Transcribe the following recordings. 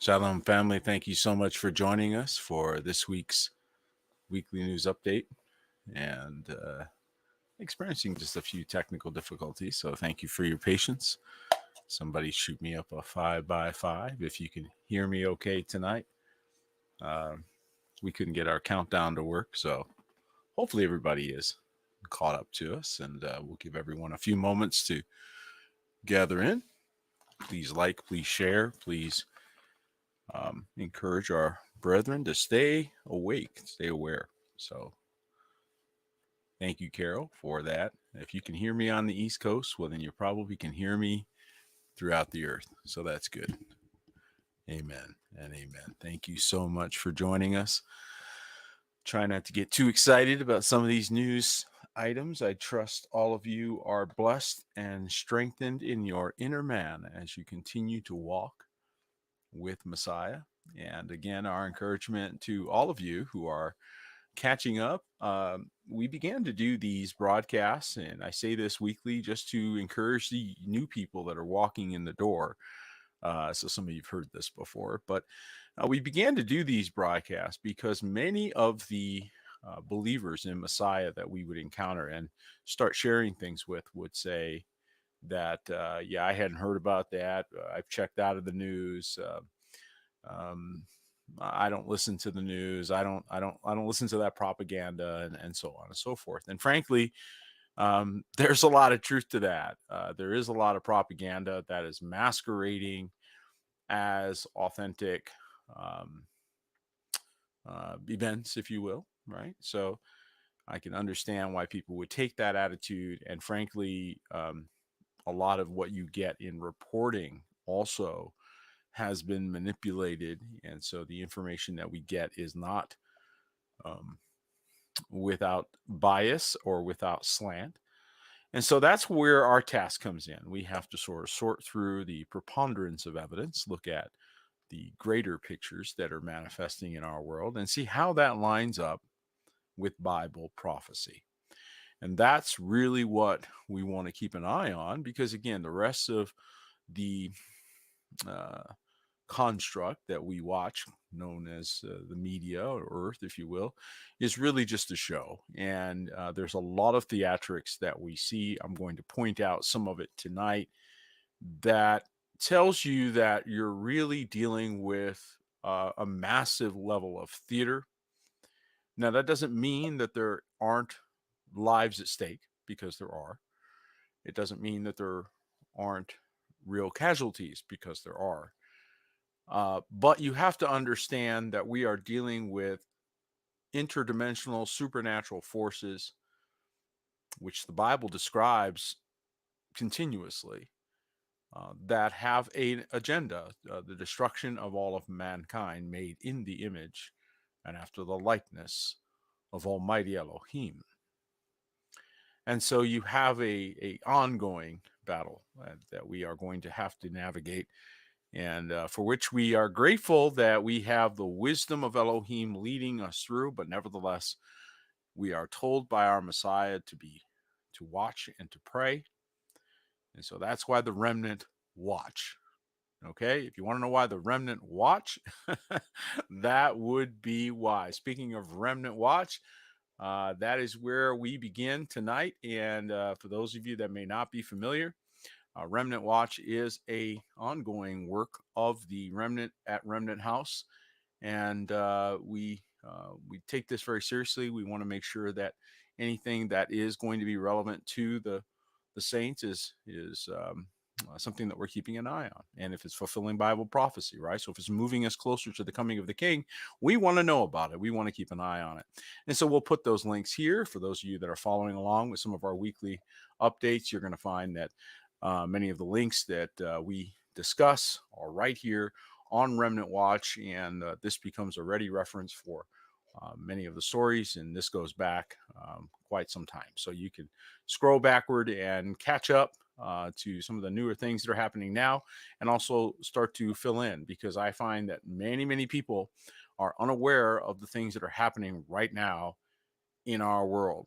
Shalom, family. Thank you so much for joining us for this week's weekly news update and experiencing just a few technical difficulties. So, thank you for your patience. Somebody shoot me up a 5x5 if you can hear me okay tonight. We couldn't get our countdown to work, so hopefully everybody is caught up to us, and we'll give everyone a few moments to gather in. Please like, please share, please encourage our brethren to stay awake, stay aware. So thank you, Carol, for that. If you can hear me on the East Coast, well, then you probably can hear me throughout the earth. So that's good. Amen and amen. Thank you so much for joining us. Try not to get too excited about some of these news items. I trust all of you are blessed and strengthened in your inner man as you continue to walk with Messiah. And again, our encouragement to all of you who are catching up. We began to do these broadcasts, and I say this weekly just to encourage the new people that are walking in the door. So some of you have heard this before, but we began to do these broadcasts because many of the believers in Messiah that we would encounter and start sharing things with would say that, yeah, I hadn't heard about that. I've checked out of the news. Um, I don't listen to the news. I don't listen to that propaganda and so on and so forth. And frankly, there's a lot of truth to that. There is a lot of propaganda that is masquerading as authentic um, events, if you will, right? So I can understand why people would take that attitude. And frankly, a lot of what you get in reporting also has been manipulated, and so the information that we get is not um, without bias or without slant. And so that's where our task comes in. We have to sort of sort through the preponderance of evidence, look at the greater pictures that are manifesting in our world, and see how that lines up with Bible prophecy. And that's really what we want to keep an eye on, because again, the rest of the uh, construct that we watch, known as the media or earth, if you will, is really just a show. And there's a lot of theatrics that we see. I'm going to point out some of it tonight that tells you that you're really dealing with a massive level of theater. Now, that doesn't mean that there aren't lives at stake, because there are. It doesn't mean that there aren't real casualties, because there are. But you have to understand that we are dealing with interdimensional supernatural forces, which the Bible describes continuously, that have an agenda, the destruction of all of mankind made in the image and after the likeness of Almighty Elohim. And so you have a ongoing battle that we are going to have to navigate, and for which we are grateful that we have the wisdom of Elohim leading us through. But nevertheless, we are told by our Messiah to watch and to pray. And so that's why the remnant watch. Okay, if you want to know why the remnant watch, that would be why. Speaking of remnant watch, that is where we begin tonight. And for those of you that may not be familiar, Remnant Watch is a ongoing work of the Remnant at Remnant House, and we take this very seriously. We want to make sure that anything that is going to be relevant to the saints is something that we're keeping an eye on, and if it's fulfilling Bible prophecy, right? So if it's moving us closer to the coming of the King, we want to know about it. We want to keep an eye on it, and so we'll put those links here for those of you that are following along with some of our weekly updates. You're going to find that many of the links that we discuss are right here on Remnant Watch, and this becomes a ready reference for many of the stories, and this goes back quite some time. So you can scroll backward and catch up to some of the newer things that are happening now, and also start to fill in, because I find that many people are unaware of the things that are happening right now in our world.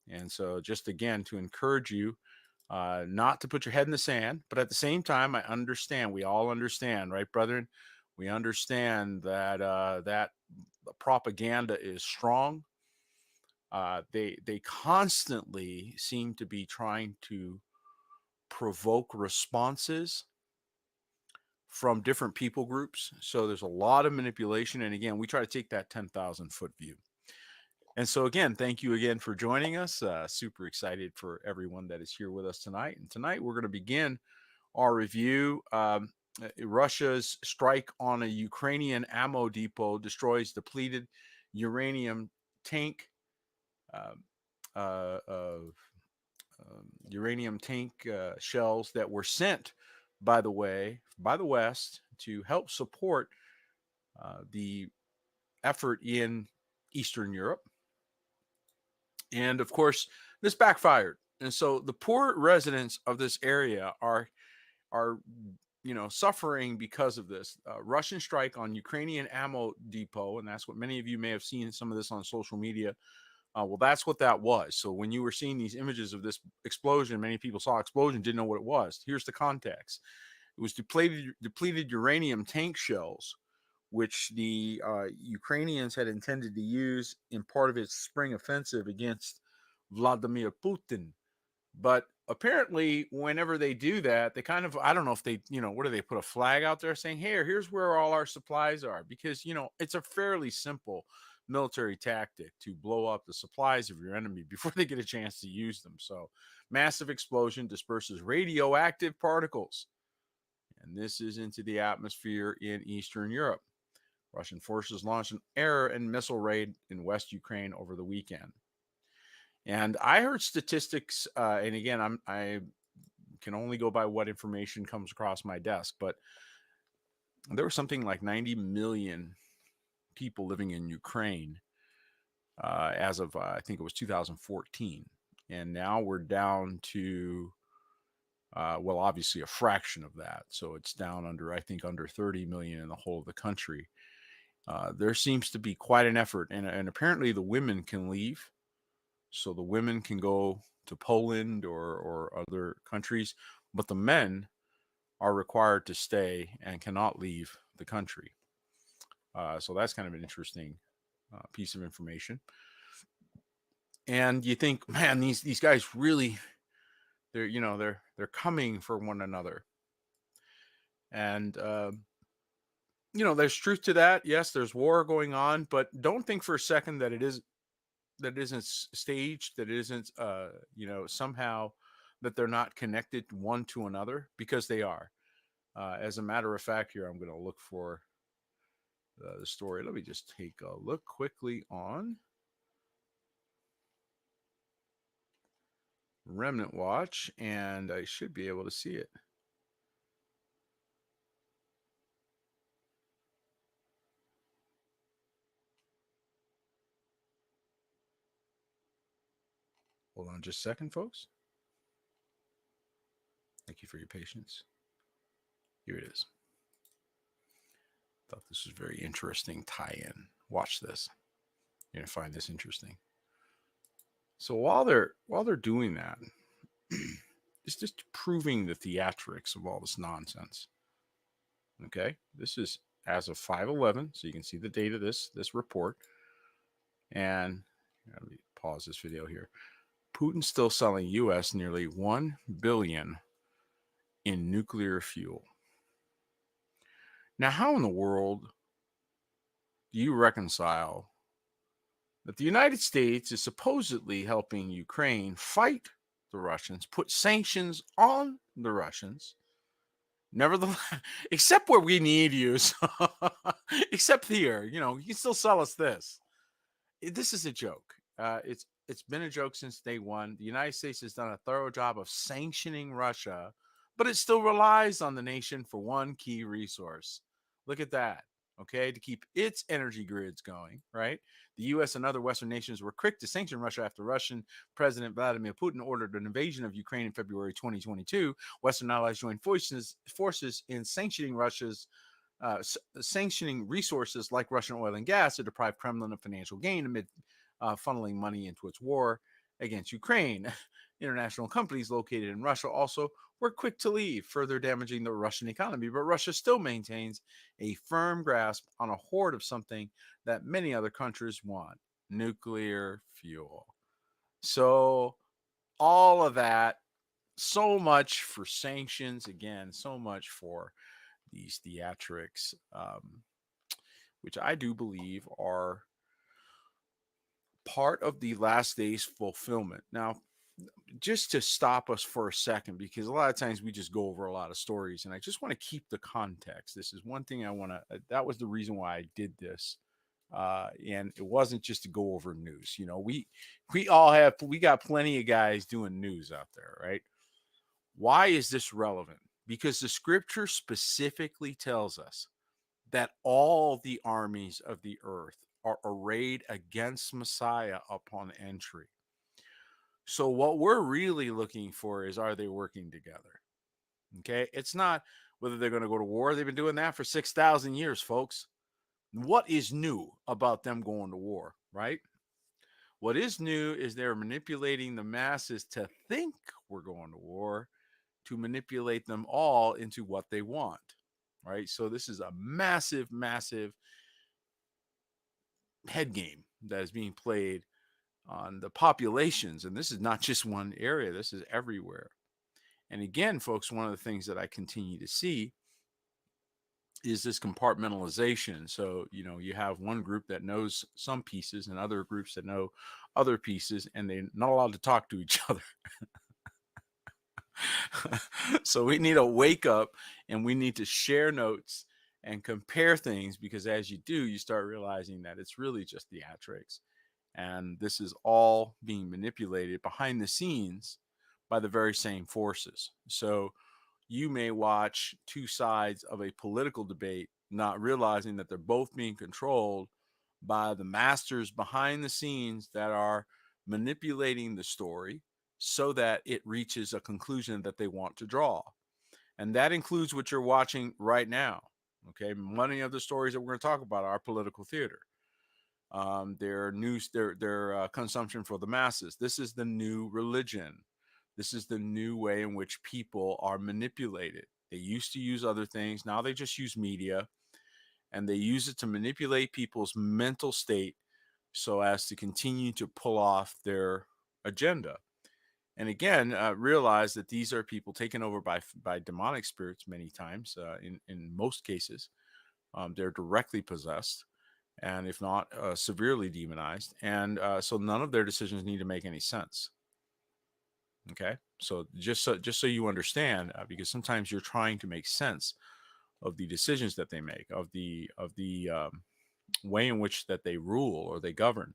And so just again, to encourage you not to put your head in the sand, but at the same time, I understand, we all understand, right, brethren? We understand that that the propaganda is strong. They constantly seem to be trying to provoke responses from different people groups. So there's a lot of manipulation. And again, we try to take that 10,000-foot view. And so, again, thank you again for joining us. Super excited for everyone that is here with us tonight. And tonight we're going to begin our review. Russia's strike on a Ukrainian ammo depot destroys depleted uranium tank. Uh, uh, Uranium tank shells that were sent, by the way, by the West to help support the effort in Eastern Europe. And of course, this backfired. And so the poor residents of this area are suffering because of this Russian strike on Ukrainian ammo depot, and that's what many of you may have seen some of this on social media. Well, that's what that was. So when you were seeing these images of this explosion, many people saw explosion, didn't know what it was. Here's the context: it was depleted uranium tank shells, which the Ukrainians had intended to use in part of its spring offensive against Vladimir Putin. But apparently, whenever they do that, they kind of, I don't know if they, what do they put a flag out there saying, hey, here's where all our supplies are? Because, it's a fairly simple military tactic to blow up the supplies of your enemy before they get a chance to use them. So, massive explosion disperses radioactive particles. And this is into the atmosphere in Eastern Europe. Russian forces launched an air and missile raid in West Ukraine over the weekend. And I heard statistics, and again, I can only go by what information comes across my desk, but there was something like 90 million people living in Ukraine as of I think it was 2014, and now we're down to well, obviously a fraction of that, so it's down under, I think, under 30 million in the whole of the country. There seems to be quite an effort, and apparently the women can leave. So the women can go to Poland or other countries, but the men are required to stay and cannot leave the country. So that's kind of an interesting piece of information. And you think, man, these guys really, they're coming for one another. And there's truth to that. Yes, there's war going on, but don't think for a second that that isn't staged, that isn't somehow that they're not connected one to another, because they are. As a matter of fact, here I'm going to look for the story. Let me just take a look quickly on Remnant Watch, and I should be able to see it. Hold on just a second, folks. Thank you for your patience. Here it is. Thought this was very interesting tie-in. Watch this. You're gonna find this interesting. So while they're doing that, it's just proving the theatrics of all this nonsense. Okay, this is as of 5/11, so you can see the date of this report. And let me pause this video here. Putin's still selling U.S. nearly $1 billion in nuclear fuel. Now, how in the world do you reconcile that the United States is supposedly helping Ukraine fight the Russians, put sanctions on the Russians, nevertheless, except where we need you, so, except here, you can still sell us this. This is a joke. It's been a joke since day one. The United States has done a thorough job of sanctioning Russia, but it still relies on the nation for one key resource. Look at that. Okay, to keep its energy grids going, right? The U.S. and other Western nations were quick to sanction Russia after Russian President Vladimir Putin ordered an invasion of Ukraine in February 2022. Western allies joined forces in sanctioning Russia's sanctioning resources like Russian oil and gas to deprive Kremlin of financial gain amid funneling money into its war. against Ukraine. International companies located in Russia also were quick to leave, further damaging the Russian economy. But Russia still maintains a firm grasp on a hoard of something that many other countries want: nuclear fuel. So, all of that, so much for sanctions, again, so much for these theatrics, which I do believe are part of the last day's fulfillment. Now, just to stop us for a second, because a lot of times we just go over a lot of stories, and I just want to keep the context. This is one thing I want to, that was the reason why I did this. And it wasn't just to go over news. You know, we got plenty of guys doing news out there, right? Why is this relevant? Because the scripture specifically tells us that all the armies of the earth are arrayed against Messiah upon entry. So, what we're really looking for is, are they working together? Okay. It's not whether they're going to go to war. They've been doing that for 6,000 years, folks. What is new about them going to war, right? What is new is they're manipulating the masses to think we're going to war, to manipulate them all into what they want, right? So, this is a massive, massive head game that is being played on the populations. And this is not just one area, this is everywhere. And again, folks, one of the things that I continue to see is this compartmentalization. So, you know, you have one group that knows some pieces and other groups that know other pieces, and they're not allowed to talk to each other. So we need to wake up and we need to share notes and compare things, because as you do, you start realizing that it's really just theatrics. And this is all being manipulated behind the scenes by the very same forces. So you may watch two sides of a political debate, not realizing that they're both being controlled by the masters behind the scenes that are manipulating the story so that it reaches a conclusion that they want to draw. And that includes what you're watching right now. Okay. Many of the stories that we're going to talk about are political theater. Their news, their consumption for the masses. This is the new religion. This is the new way in which people are manipulated. They used to use other things. Now they just use media, and they use it to manipulate people's mental state so as to continue to pull off their agenda. And again, realize that these are people taken over by demonic spirits many times. In most cases, they're directly possessed, and if not severely demonized. And so none of their decisions need to make any sense. Okay, so just so you understand, because sometimes you're trying to make sense of the decisions that they make, of the way in which that they rule or they govern.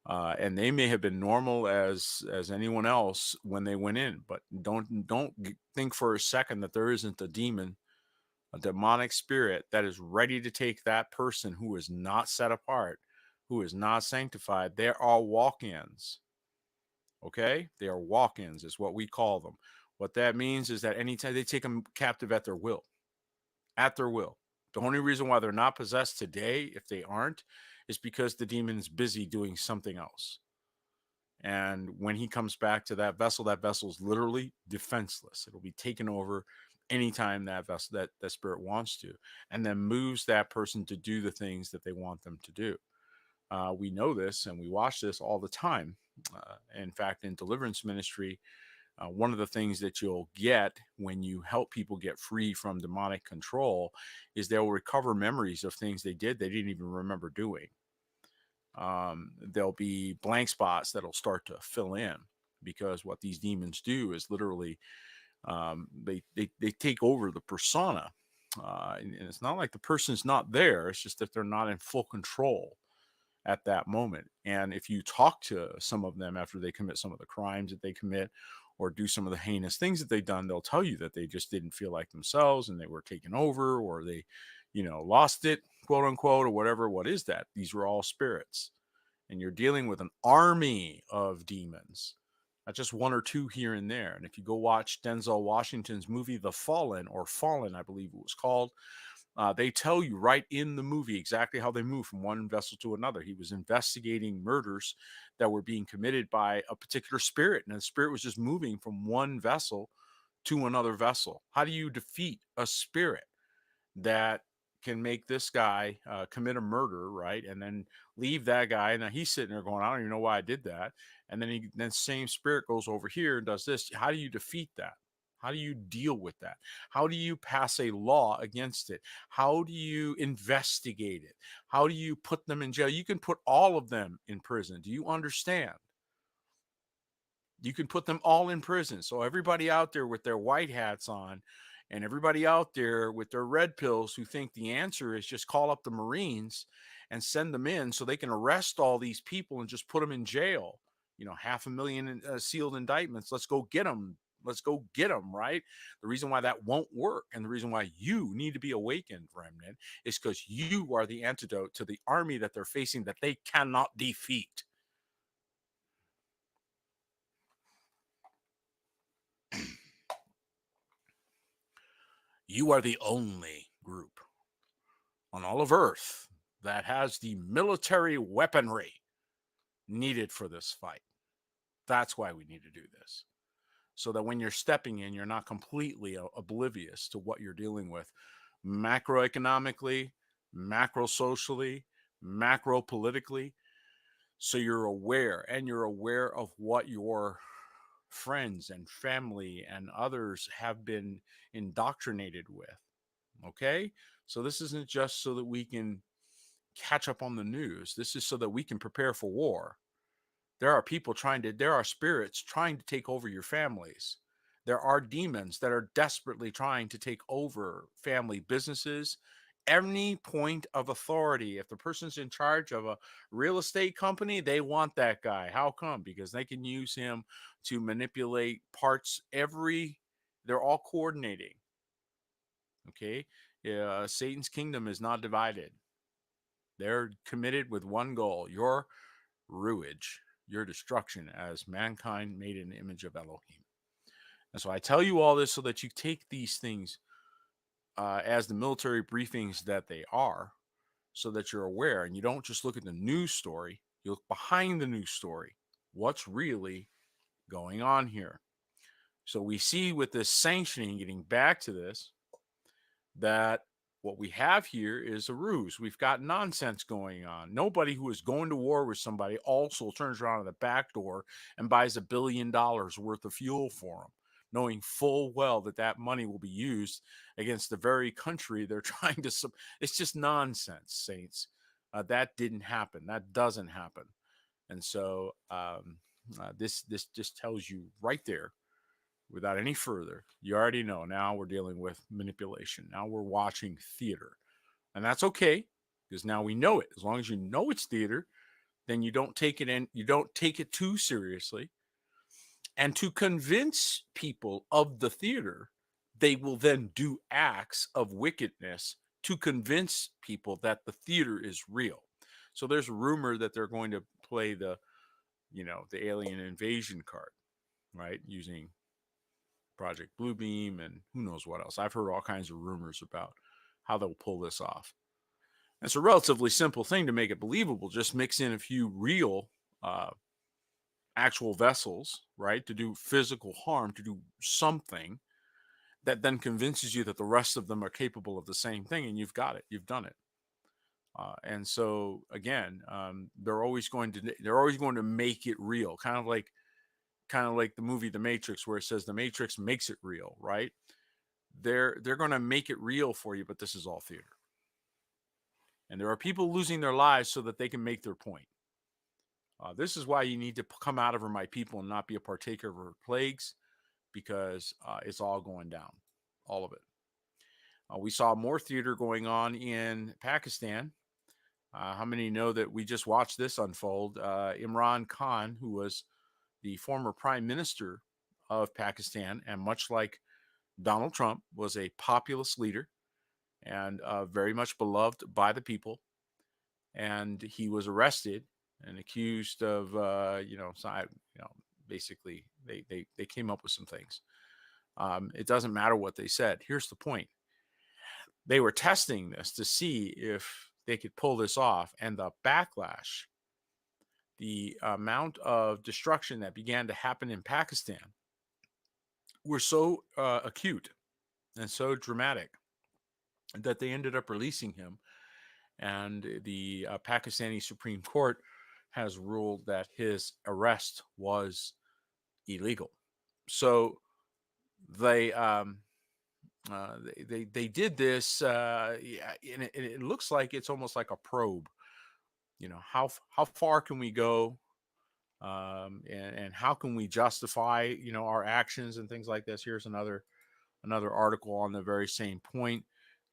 And they may have been normal as anyone else when they went in, but don't think for a second that there isn't a demon, a demonic spirit that is ready to take that person who is not set apart, who is not sanctified. There are walk-ins. Okay, they are walk-ins is what we call them. What that means is that anytime they take them captive at their will, at their will. The only reason why they're not possessed today, if they aren't, is because the demon is busy doing something else. And when he comes back to that vessel is literally defenseless. It'll be taken over anytime that vessel, that spirit wants to, and then moves that person to do the things that they want them to do. We know this and we watch this all the time. In fact, in deliverance ministry, one of the things that you'll get when you help people get free from demonic control is they'll recover memories of things they did they didn't even remember doing. There'll be blank spots that'll start to fill in, because what these demons do is literally they take over the persona. And it's not like the person's not there, it's just that they're not in full control at that moment. And if you talk to some of them after they commit some of the crimes that they commit or do some of the heinous things that they've done, they'll tell you that they just didn't feel like themselves and they were taken over, or they, lost it, quote unquote, or whatever. What is that? These were all spirits. And you're dealing with an army of demons, not just one or two here and there. And if you go watch Denzel Washington's movie, The Fallen, or Fallen, I believe it was called, They tell you right in the movie exactly how they move from one vessel to another. He was investigating murders that were being committed by a particular spirit, and the spirit was just moving from one vessel to another vessel. How do you defeat a spirit that can make this guy commit a murder, right? And then leave that guy, and then he's sitting there going, "I don't even know why I did that." And then same spirit goes over here and does this. How do you defeat that? How do you deal with that? How do you pass a law against it? How do you investigate it? How do you put them in jail? You can put all of them in prison. Do you understand? You can put them all in prison. So everybody out there with their white hats on and everybody out there with their red pills who think the answer is just call up the Marines and send them in so they can arrest all these people and just put them in jail. 500,000 sealed indictments. Let's go get them. Let's go get them, right? The reason why that won't work and the reason why you need to be awakened, Remnant, is because you are the antidote to the army that they're facing that they cannot defeat. You are the only group on all of Earth that has the military weaponry needed for this fight. That's why we need to do this. So that when you're stepping in, you're not completely oblivious to what you're dealing with macroeconomically, macro socially, macro politically. So you're aware and you're aware of what your friends and family and others have been indoctrinated with. Okay. So this isn't just so that we can catch up on the news. This is so that we can prepare for war. There are spirits trying to take over your families. There are demons that are desperately trying to take over family businesses, any point of authority. If the person's in charge of a real estate company, they want that guy. How come? Because they can use him to manipulate parts. They're all coordinating. Okay. Yeah, Satan's kingdom is not divided. They're committed with one goal: your ruage, your destruction, as mankind made in the image of Elohim. And so I tell you all this so that you take these things as the military briefings that they are, so that you're aware and you don't just look at the news story, you look behind the news story. What's really going on here? So we see with this sanctioning, getting back to this, that what we have here is a ruse. We've got nonsense going on. Nobody who is going to war with somebody also turns around at the back door and buys $1 billion worth of fuel for them, knowing full well that that money will be used against the very country they're trying to. It's just nonsense, saints. That didn't happen. That doesn't happen. And so this just tells you right there, without any further, you already know now we're dealing with manipulation. Now we're watching theater. And that's okay, because now we know it. As long as you know it's theater, then you don't take it in, you don't take it too seriously. And to convince people of the theater, they will then do acts of wickedness to convince people that the theater is real. So there's rumor that they're going to play the alien invasion card, right? Using Project Bluebeam and who knows what else. I've heard all kinds of rumors about how they'll pull this off. It's a relatively simple thing to make it believable. Just mix in a few real uh, actual vessels, right, to do physical harm, to do something that then convinces you that the rest of them are capable of the same thing, and you've got it. You've done it. And so again, they're always going to make it real, kind of like the movie The Matrix, where it says the Matrix makes it real, right? They're going to make it real for you, but this is all theater. And there are people losing their lives so that they can make their point. This is why you need to come out of her, my people, and not be a partaker of her plagues, because it's all going down, all of it. We saw more theater going on in Pakistan. How many know that we just watched this unfold? Imran Khan, who was the former prime minister of Pakistan, and much like Donald Trump, was a populist leader and very much beloved by the people. And he was arrested and accused of, basically they came up with some things. It doesn't matter what they said. Here's the point: they were testing this to see if they could pull this off. And the backlash, the amount of destruction that began to happen in Pakistan were so acute and so dramatic that they ended up releasing him. And the Pakistani Supreme Court has ruled that his arrest was illegal. So they they did this, yeah, and it looks like it's almost like a probe. You know, how far can we go, and how can we justify, our actions and things like this. Here's another article on the very same point.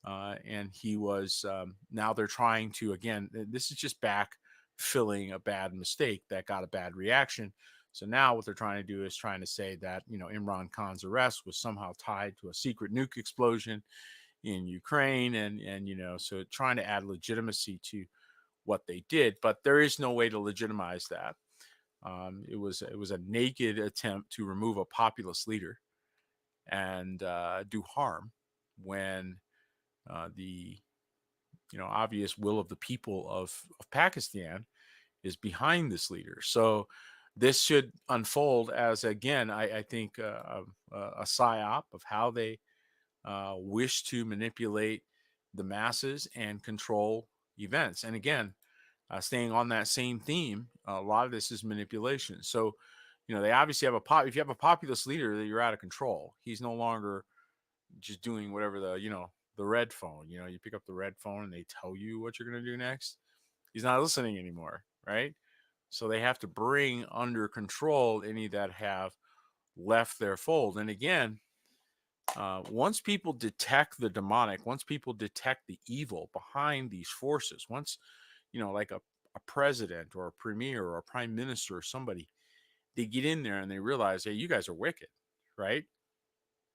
And he was, now they're trying to, again, this is just back filling a bad mistake that got a bad reaction. So now what they're trying to do is trying to say that, Imran Khan's arrest was somehow tied to a secret nuke explosion in Ukraine. And so trying to add legitimacy to what they did, but there is no way to legitimize that. It was a naked attempt to remove a populist leader and do harm when the obvious will of the people of Pakistan is behind this leader. So this should unfold as, again, I think, a psyop of how they wish to manipulate the masses and control events. And again, staying on that same theme, a lot of this is manipulation. So, they obviously have if you have a populist leader, that you're out of control. He's no longer just doing whatever the red phone. You pick up the red phone and they tell you what you're going to do next. He's not listening anymore, right? So they have to bring under control any that have left their fold. And again, once people detect the demonic, once people detect the evil behind these forces, once, like a president or a premier or a prime minister or somebody, they get in there and they realize, hey, you guys are wicked, right?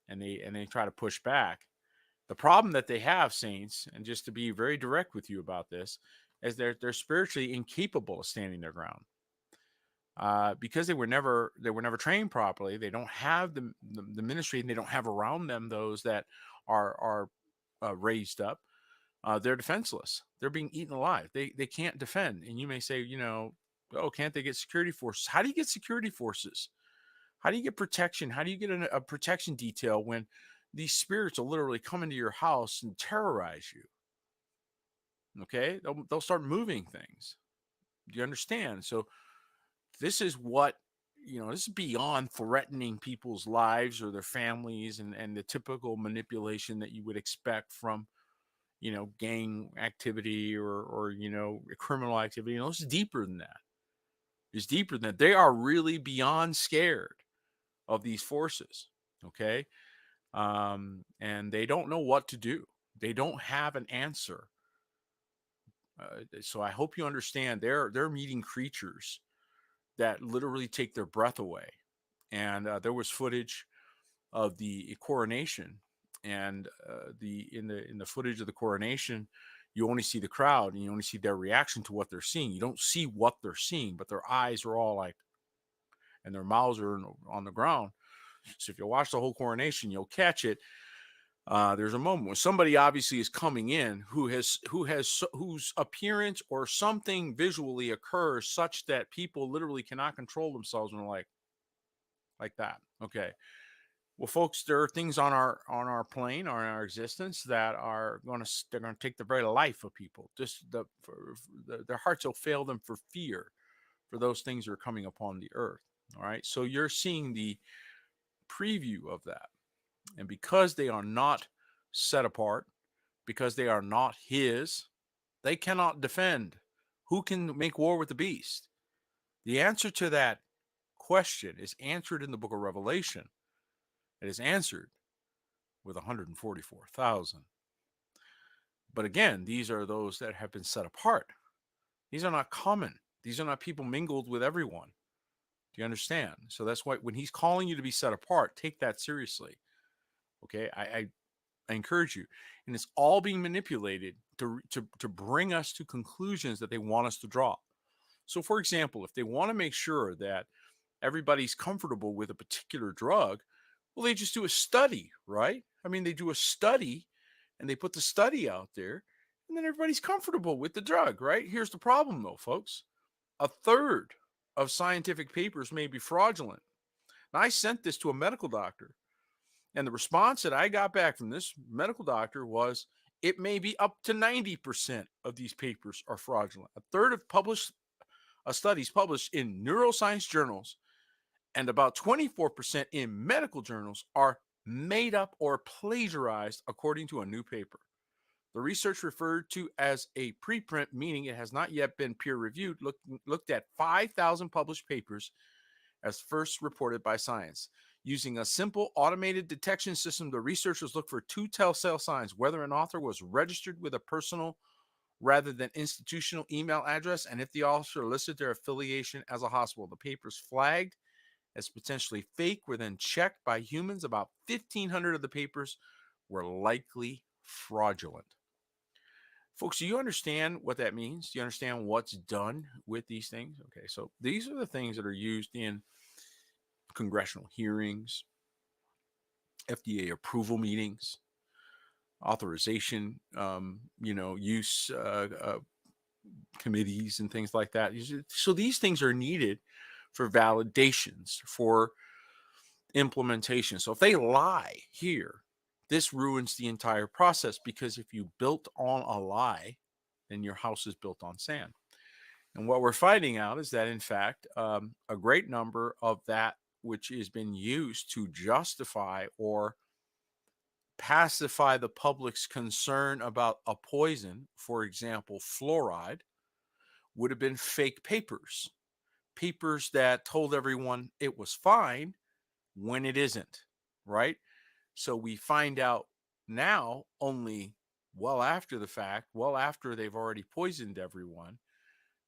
And they try to push back. The problem that they have, saints, and just to be very direct with you about this, is they're spiritually incapable of standing their ground, because they were never trained properly. They don't have the ministry, and they don't have around them those that are raised up. They're defenseless. They're being eaten alive. They can't defend. And you may say, oh, can't they get security forces? How do you get security forces? How do you get protection? How do you get a protection detail when these spirits will literally come into your house and terrorize you? Okay, they'll start moving things. Do you understand? So this is what, this is beyond threatening people's lives or their families, and the typical manipulation that you would expect from, gang activity or criminal activity. It's deeper than that. It's deeper than that. They are really beyond scared of these forces. Okay. And they don't know what to do. They don't have an answer. So I hope you understand, they're meeting creatures that literally take their breath away. And there was footage of the coronation, and in the footage of the coronation, you only see the crowd and you only see their reaction to what they're seeing. You don't see what they're seeing, but their eyes are all like, and their mouths are on the ground. So if you watch the whole coronation, you'll catch it. There's a moment where somebody obviously is coming in whose appearance or something visually occurs such that people literally cannot control themselves, and they're like that. Okay. Well, folks, there are things on our plane or in our existence that are they're going to take the very life of people. Just their hearts will fail them for fear for those things that are coming upon the earth. All right. So you're seeing the preview of that. And because they are not set apart, because they are not his, they cannot defend. Who can make war with the beast? The answer to that question is answered in the book of Revelation. It is answered with 144,000. But again, these are those that have been set apart. These are not common. These are not people mingled with everyone. Do you understand? So that's why when he's calling you to be set apart, take that seriously. Okay, I encourage you. And it's all being manipulated to bring us to conclusions that they want us to draw. So, for example, if they want to make sure that everybody's comfortable with a particular drug, well, they just do a study, right? I mean, they do a study and they put the study out there, and then everybody's comfortable with the drug, right? Here's the problem, though, folks. A third of scientific papers may be fraudulent. Now, I sent this to a medical doctor, and the response that I got back from this medical doctor was it may be up to 90% of these papers are fraudulent. A third of published studies published in neuroscience journals and about 24% in medical journals are made up or plagiarized, according to a new paper. The research referred to as a preprint, meaning it has not yet been peer reviewed, looked at 5,000 published papers as first reported by Science. Using a simple automated detection system, the researchers looked for two telltale signs: whether an author was registered with a personal rather than institutional email address, and if the author listed their affiliation as a hospital. The papers flagged as potentially fake were then checked by humans. About 1,500 of the papers were likely fraudulent. Folks, do you understand what that means? Do you understand what's done with these things? Okay, so these are the things that are used in congressional hearings, FDA approval meetings, authorization, use committees and things like that. So these things are needed for validations, for implementation. So if they lie here, this ruins the entire process, because if you built on a lie, then your house is built on sand. And what we're finding out is that, in fact, a great number of that which has been used to justify or pacify the public's concern about a poison, for example, fluoride, would have been fake papers, papers that told everyone it was fine when it isn't, right? So we find out now, only well after the fact, well after they've already poisoned everyone,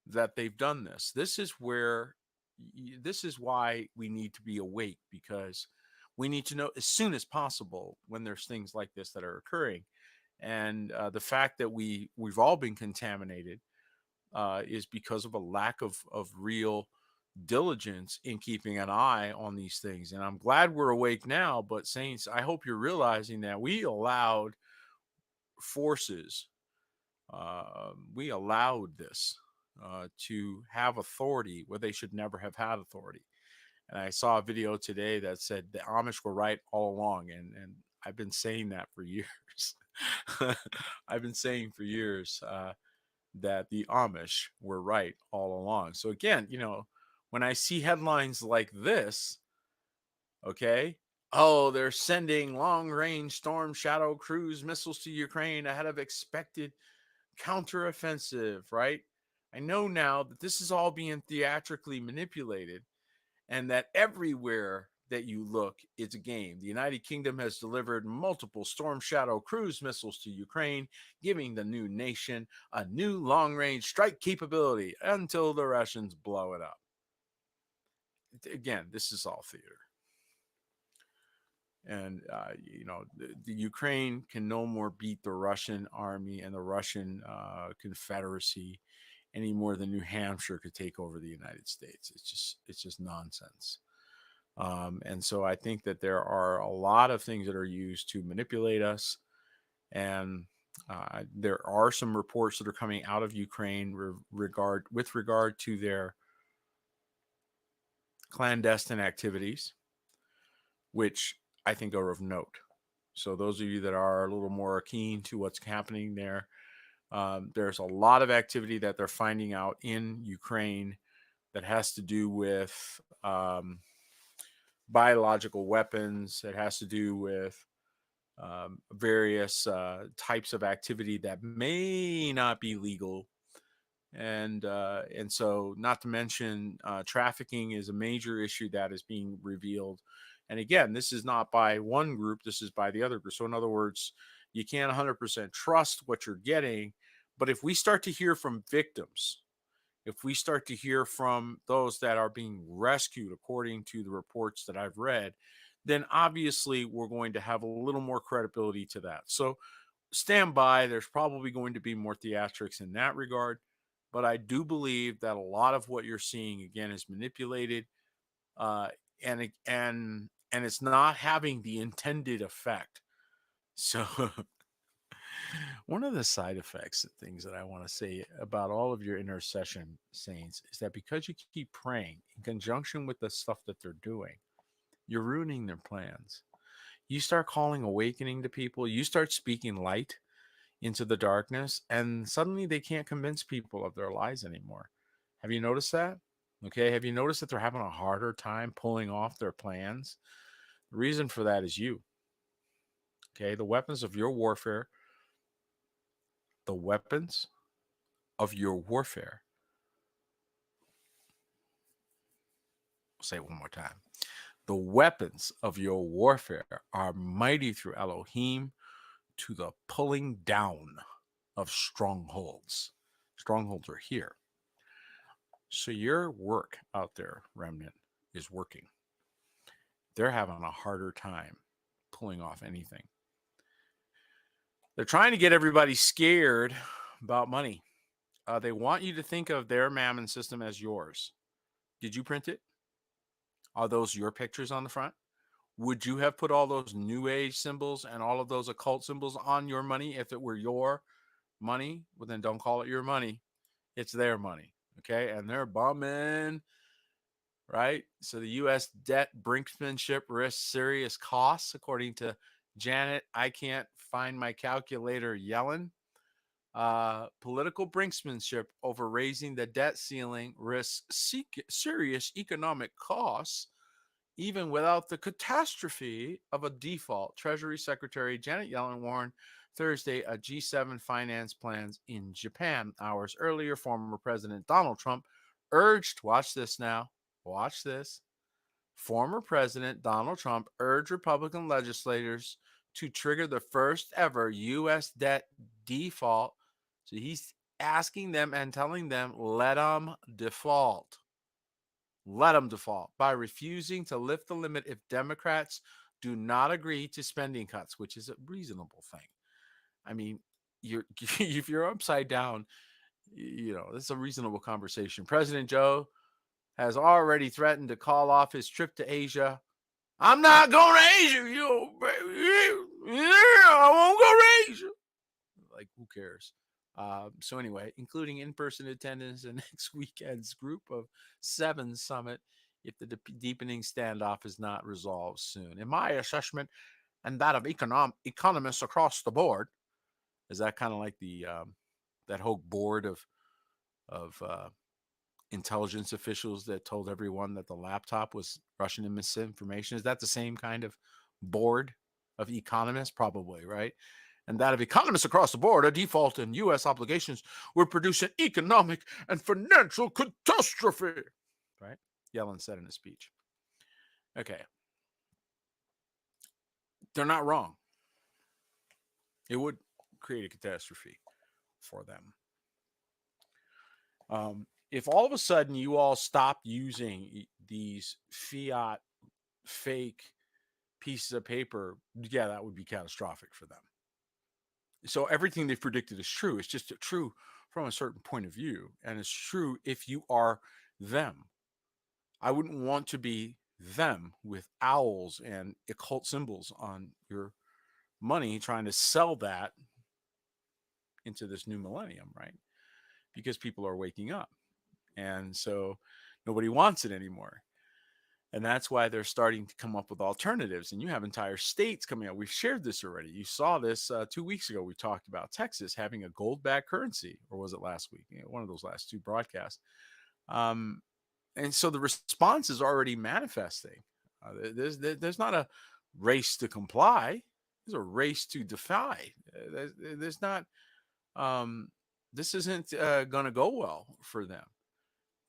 that they've done this. This is why we need to be awake, because we need to know as soon as possible when there's things like this that are occurring. And the fact that we've all been contaminated is because of a lack of real diligence in keeping an eye on these things. And I'm glad we're awake now, but Saints, I hope you're realizing that we allowed forces, we allowed this to have authority where they should never have had authority. And I saw a video today that said the Amish were right all along. And I've been saying that for years. I've been saying for years that the Amish were right all along. So again, when I see headlines like this, okay, oh, they're sending long range Storm Shadow cruise missiles to Ukraine ahead of expected counteroffensive, right? I know now that this is all being theatrically manipulated, and that everywhere that you look, it's a game. The United Kingdom has delivered multiple Storm Shadow cruise missiles to Ukraine, giving the new nation a new long range strike capability until the Russians blow it up. Again, this is all theater. And, the Ukraine can no more beat the Russian army and the Russian Confederacy any more than New Hampshire could take over the United States. It's just nonsense. And so I think that there are a lot of things that are used to manipulate us. And there are some reports that are coming out of Ukraine with regard to their clandestine activities, which I think are of note. So those of you that are a little more keen to what's happening there, there's a lot of activity that they're finding out in Ukraine that has to do with biological weapons. It has to do with various types of activity that may not be legal. And so, not to mention, trafficking is a major issue that is being revealed. And again, this is not by one group, this is by the other group. So in other words, you can't 100% trust what you're getting. But if we start to hear from victims, if we start to hear from those that are being rescued, according to the reports that I've read, then obviously we're going to have a little more credibility to that. So stand by. There's probably going to be more theatrics in that regard. But I do believe that a lot of what you're seeing, again, is manipulated, uh, and it's not having the intended effect. So One of the side effects of things that I want to say about all of your intercession saints is that because you keep praying in conjunction with the stuff that they're doing, you're ruining their plans. You start calling awakening to people, you start speaking light into the darkness, and suddenly they can't convince people of their lies anymore. Have you noticed that? Okay. Have you noticed that they're having a harder time pulling off their plans? The reason for that is you. Okay. The weapons of your warfare, the weapons of your warfare. I'll say it one more time. The weapons of your warfare are mighty through Elohim to the pulling down of strongholds. Strongholds are here. So your work out there, Remnant, is working. They're having a harder time pulling off anything. They're trying to get everybody scared about money. They want you to think of their mammon system as yours. Did you print it? Are those your pictures on the front? Would you have put all those new age symbols and all of those occult symbols on your money if it were your money? Well, then don't call it your money. It's their money. Okay. And they're bumming, right? So the U.S. debt brinksmanship risks serious costs, according to Janet. I can't find my calculator Yellen. Political brinksmanship over raising the debt ceiling risks serious economic costs, even without the catastrophe of a default. Treasury Secretary Janet Yellen warned Thursday a G7 finance plans in Japan. Hours earlier, former President Donald Trump urged, watch this now, watch this. Former President Donald Trump urged Republican legislators to trigger the first ever U.S. debt default. So he's asking them and telling them, let them default. Let them default by refusing to lift the limit if Democrats do not agree to spending cuts, which is a reasonable thing. I mean, you're if you're upside down, it's a reasonable conversation. President Joe has already threatened to call off his trip to Asia. I'm not going to Asia, I won't go to Asia. Like, who cares? So anyway, including in-person attendance in next weekend's Group of Seven summit if the deepening standoff is not resolved soon. In my assessment, and that of economists across the board, is that kind of like the that whole board of intelligence officials that told everyone that the laptop was Russian misinformation? Is that the same kind of board of economists? Probably, right? And that of economists across the board, a default in U.S. obligations would produce an economic and financial catastrophe, right? Yellen said in a speech. Okay. They're not wrong. It would create a catastrophe for them. If all of a sudden you all stopped using these fiat fake pieces of paper, yeah, that would be catastrophic for them. So everything they've predicted is true. It's just true from a certain point of view. And it's true if you are them. I wouldn't want to be them with owls and occult symbols on your money trying to sell that into this new millennium, right? Because people are waking up. And so nobody wants it anymore. And that's why they're starting to come up with alternatives. And you have entire states coming out. We've shared this already. You saw this 2 weeks ago. We talked about Texas having a gold-backed currency, or was it last week? One of those last two broadcasts. And so the response is already manifesting. There's not a race to comply. There's a race to defy. There's not. This isn't going to go well for them.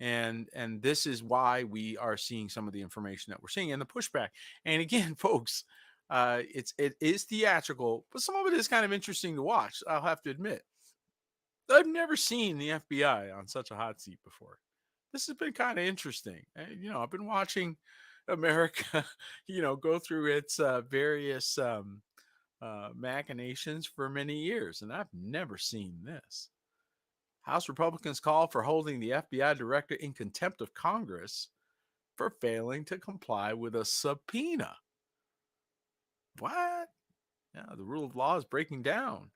And this is why we are seeing some of the information that we're seeing and the pushback. And again, folks, it is theatrical, but some of it is kind of interesting to watch. I'll have to admit, I've never seen the FBI on such a hot seat before. This has been kind of interesting. I've been watching America, go through its various machinations for many years, and I've never seen this. House Republicans call for holding the FBI director in contempt of Congress for failing to comply with a subpoena. What? Yeah, the rule of law is breaking down.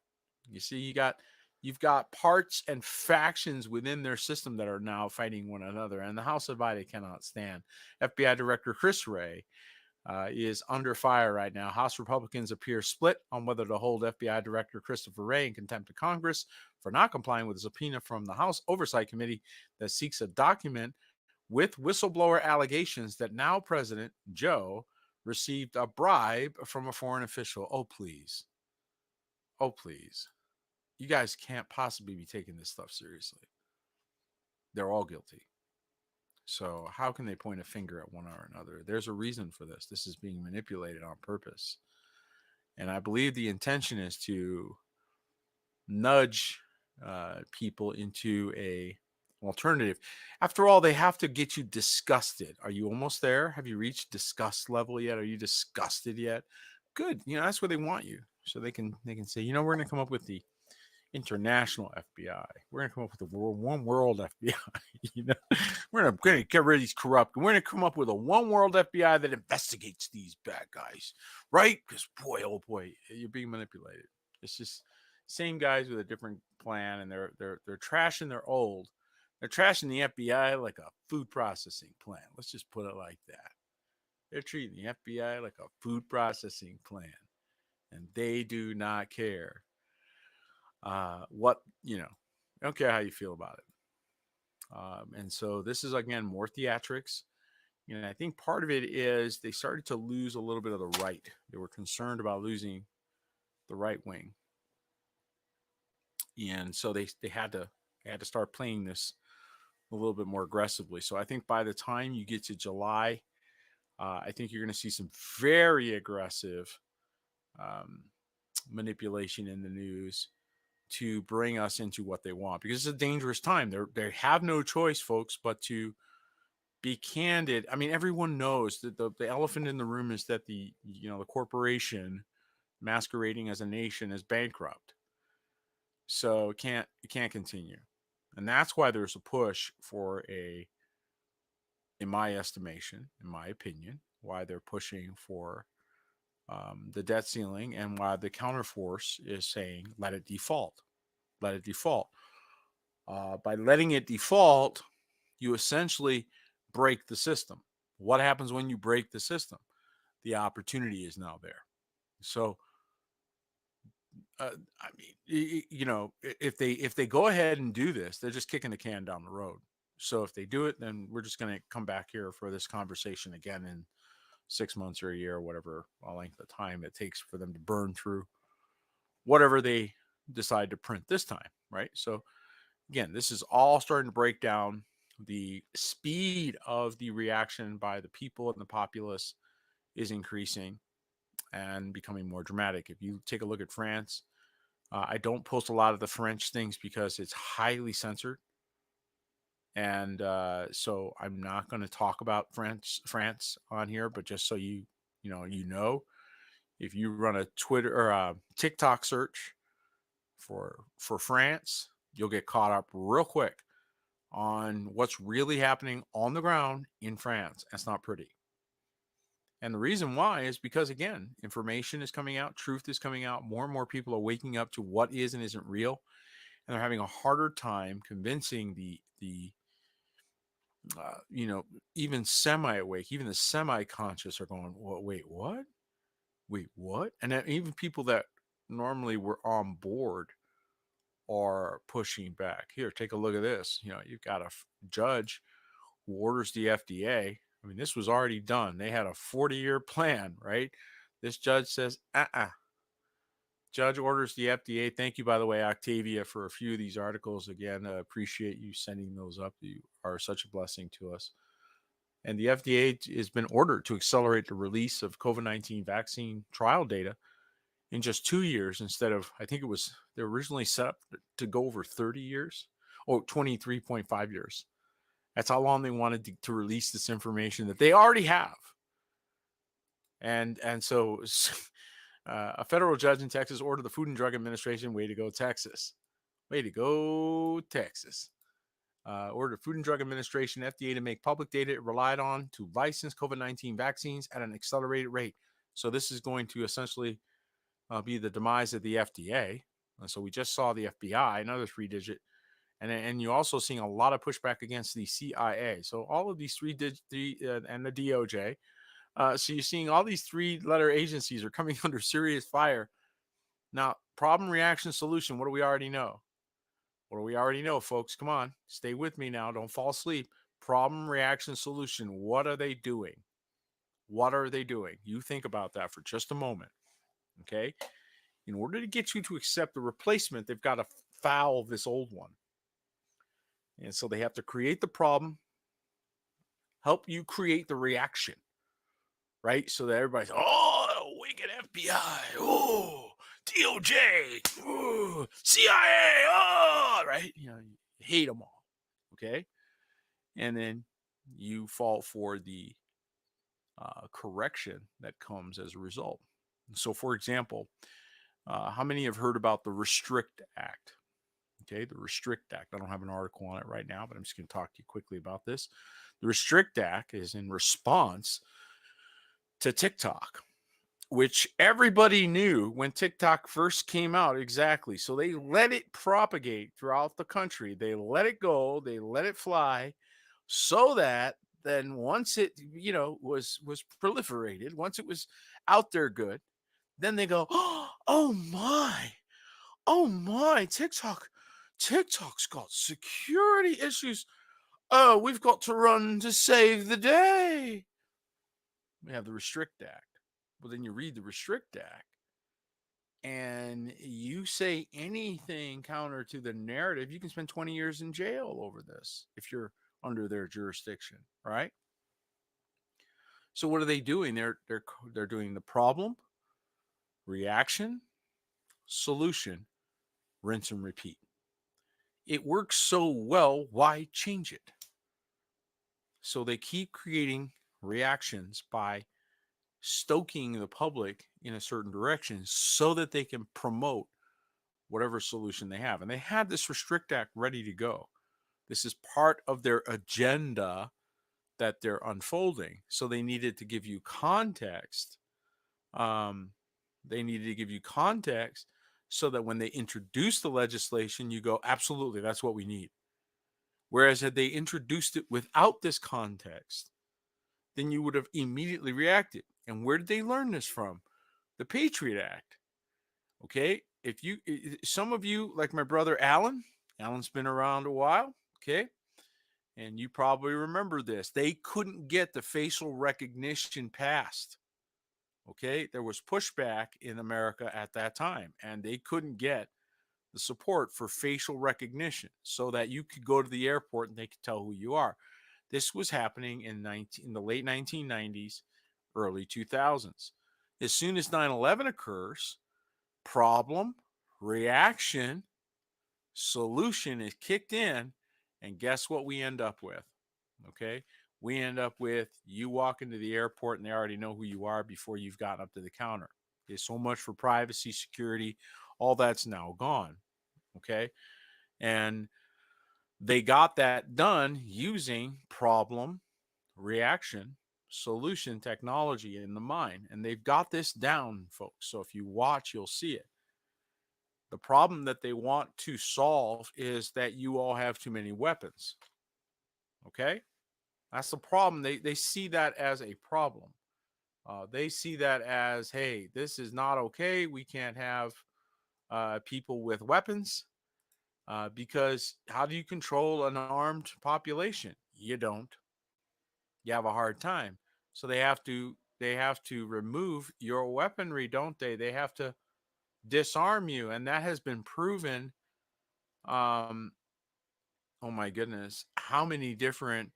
You see, you've got parts and factions within their system that are now fighting one another, and the House divided cannot stand. FBI Director Chris Wray is under fire right now. House Republicans appear split on whether to hold FBI Director Christopher Wray in contempt of Congress for not complying with a subpoena from the House Oversight Committee that seeks a document with whistleblower allegations that now President Joe received a bribe from a foreign official. Oh, please. Oh, please. You guys can't possibly be taking this stuff seriously. They're all guilty. So how can they point a finger at one or another? There's a reason for this. This is being manipulated on purpose. And I believe the intention is to nudge people into a alternative. After all, they have to get you disgusted. Are you almost there? Have you reached disgust level yet? Are you disgusted yet? Good. That's where they want you. So they can say, we're going to come up with the international FBI. We're going to come up with a one world FBI. We're going to get rid of these corrupt. We're going to come up with a one world FBI that investigates these bad guys, right? Because boy, oh boy, you're being manipulated. It's just same guys with a different plan, and they're trashing their old. They're trashing the FBI like a food processing plant. Let's just put it like that. They're treating the FBI like a food processing plant, and they do not care. I don't care how you feel about it. And so this is, again, more theatrics. I think part of it is they started to lose a little bit of the right. They were concerned about losing the right wing. And so they had to start playing this a little bit more aggressively. So I think by the time you get to July, I think you're going to see some very aggressive manipulation in the news to bring us into what they want, because it's a dangerous time. They have no choice, folks, but to be candid. I mean, everyone knows that the elephant in the room is that the corporation masquerading as a nation is bankrupt. So it can't continue. And that's why there's a push for in my estimation, in my opinion, why they're pushing for the debt ceiling, and why the counterforce is saying, let it default. Let it default. By letting it default, you essentially break the system. What happens when you break the system? The opportunity is now there. So, I mean, if they go ahead and do this, they're just kicking the can down the road. So if they do it, then we're just going to come back here for this conversation again in 6 months or a year, or whatever length of time it takes for them to burn through whatever they decide to print this time, right? So again, this is all starting to break down. The speed of the reaction by the people and the populace is increasing and becoming more dramatic. If you take a look at France, I don't post a lot of the French things because it's highly censored. And so I'm not going to talk about France on here, but just so you know, if you run a Twitter or a TikTok search for France, you'll get caught up real quick on what's really happening on the ground in France. That's not pretty. And the reason why is because, again, information is coming out, truth is coming out, more and more people are waking up to what is and isn't real, and they're having a harder time convincing the even semi-awake, even the semi-conscious are going, wait, what? Wait, what? And then even people that normally were on board are pushing back. Here, take a look at this. You've got a judge who orders the FDA. I mean, this was already done. They had a 40-year plan, right? This judge says, Judge orders the FDA. Thank you, by the way, Octavia, for a few of these articles. Again, appreciate you sending those up. You are such a blessing to us. And the FDA has been ordered to accelerate the release of COVID-19 vaccine trial data in just 2 years instead of, I think they were originally set up to go over 30 years, 23.5 years. That's how long they wanted to release this information that they already have. And so a federal judge in Texas ordered the Food and Drug Administration, way to go, Texas. Way to go, Texas. Ordered Food and Drug Administration, FDA, to make public data it relied on to license COVID-19 vaccines at an accelerated rate. So this is going to essentially be the demise of the FDA. And so we just saw the FBI, another 3-digit, and you're also seeing a lot of pushback against the CIA. So all of these and the DOJ. So you're seeing all these 3-letter agencies are coming under serious fire. Now, problem, reaction, solution. What do we already know? What do we already know, folks? Come on, stay with me now. Don't fall asleep. Problem, reaction, solution. What are they doing? What are they doing? You think about that for just a moment. Okay. In order to get you to accept the replacement, they've got to foul this old one. And so they have to create the problem, help you create the reaction, right? So that everybody's, oh, wicked FBI, oh, DOJ, oh, CIA, oh, right? You hate them all, okay? And then you fall for the correction that comes as a result. So, for example, how many have heard about the Restrict Act? Okay, the Restrict Act. I don't have an article on it right now, but I'm just going to talk to you quickly about this. The Restrict Act is in response to TikTok, which everybody knew when TikTok first came out. Exactly. So they let it propagate throughout the country. They let it go. They let it fly, so that then once it was proliferated, once it was out there good, then they go, oh my, TikTok's got security issues. Oh, we've got to run to save the day. We have the Restrict Act. Well, then you read the Restrict Act and you say anything counter to the narrative, you can spend 20 years in jail over this if you're under their jurisdiction, right? So what are they doing? They're doing the problem, reaction, solution, rinse and repeat. It works so well, why change it? So they keep creating reactions by stoking the public in a certain direction so that they can promote whatever solution they have. And they had this Restrict Act ready to go. This is part of their agenda that they're unfolding. So they needed to give you context. They needed to give you context so that when they introduce the legislation, you go, absolutely, that's what we need. Whereas had they introduced it without this context, then you would have immediately reacted. And where did they learn this from? The Patriot Act. Okay. Some of you, like my brother Alan's been around a while. Okay. And you probably remember this. They couldn't get the facial recognition passed. Okay. There was pushback in America at that time, and they couldn't get the support for facial recognition so that you could go to the airport and they could tell who you are. This was happening in the late 1990s, early 2000s. As soon as 9/11 occurs, problem, reaction, solution is kicked in, and guess what we end up with? Okay, we end up with you walk into the airport and they already know who you are before you've gotten up to the counter. Okay, so much for privacy, security, all that's now gone. Okay, and they got that done using problem, reaction, solution technology in the mind. And they've got this down, folks. So if you watch, you'll see it. The problem that they want to solve is that you all have too many weapons. Okay? That's the problem. They see that as a problem. They see that as, hey, this is not okay. We can't have people with weapons because how do you control an armed population? You don't. You have a hard time. So they have to remove your weaponry, don't they? They have to disarm you, and that has been proven. Um, oh my goodness, how many different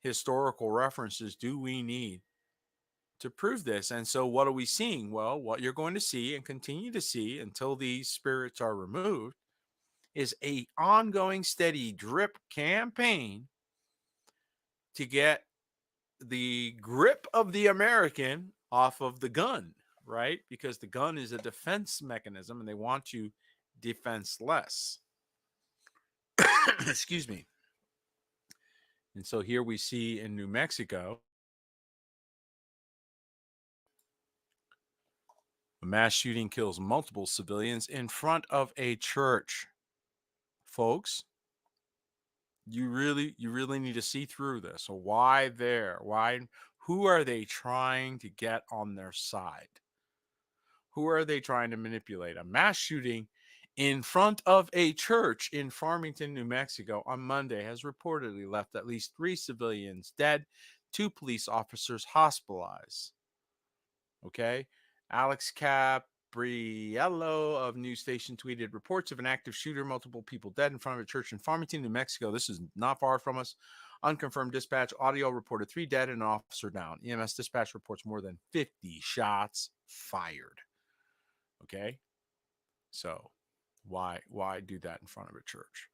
historical references do we need to prove this? And so what are we seeing? Well, what you're going to see and continue to see until these spirits are removed is a ongoing steady drip campaign to get the grip of the American off of the gun, right? Because the gun is a defense mechanism and they want you defenseless. Excuse me. And so here we see in New Mexico, mass shooting kills multiple civilians in front of a church. Folks, you really need to see through this. So why there? Why? Who are they trying to get on their side? Who are they trying to manipulate? A mass shooting in front of a church in Farmington, New Mexico on Monday has reportedly left at least 3 civilians dead, 2 police officers hospitalized. Okay. Alex Cabriello of News Station tweeted reports of an active shooter, multiple people dead in front of a church in Farmington, New Mexico. This is not far from us. Unconfirmed dispatch audio reported 3 dead and an officer down. EMS dispatch reports more than 50 shots fired. Okay. So why do that in front of a church?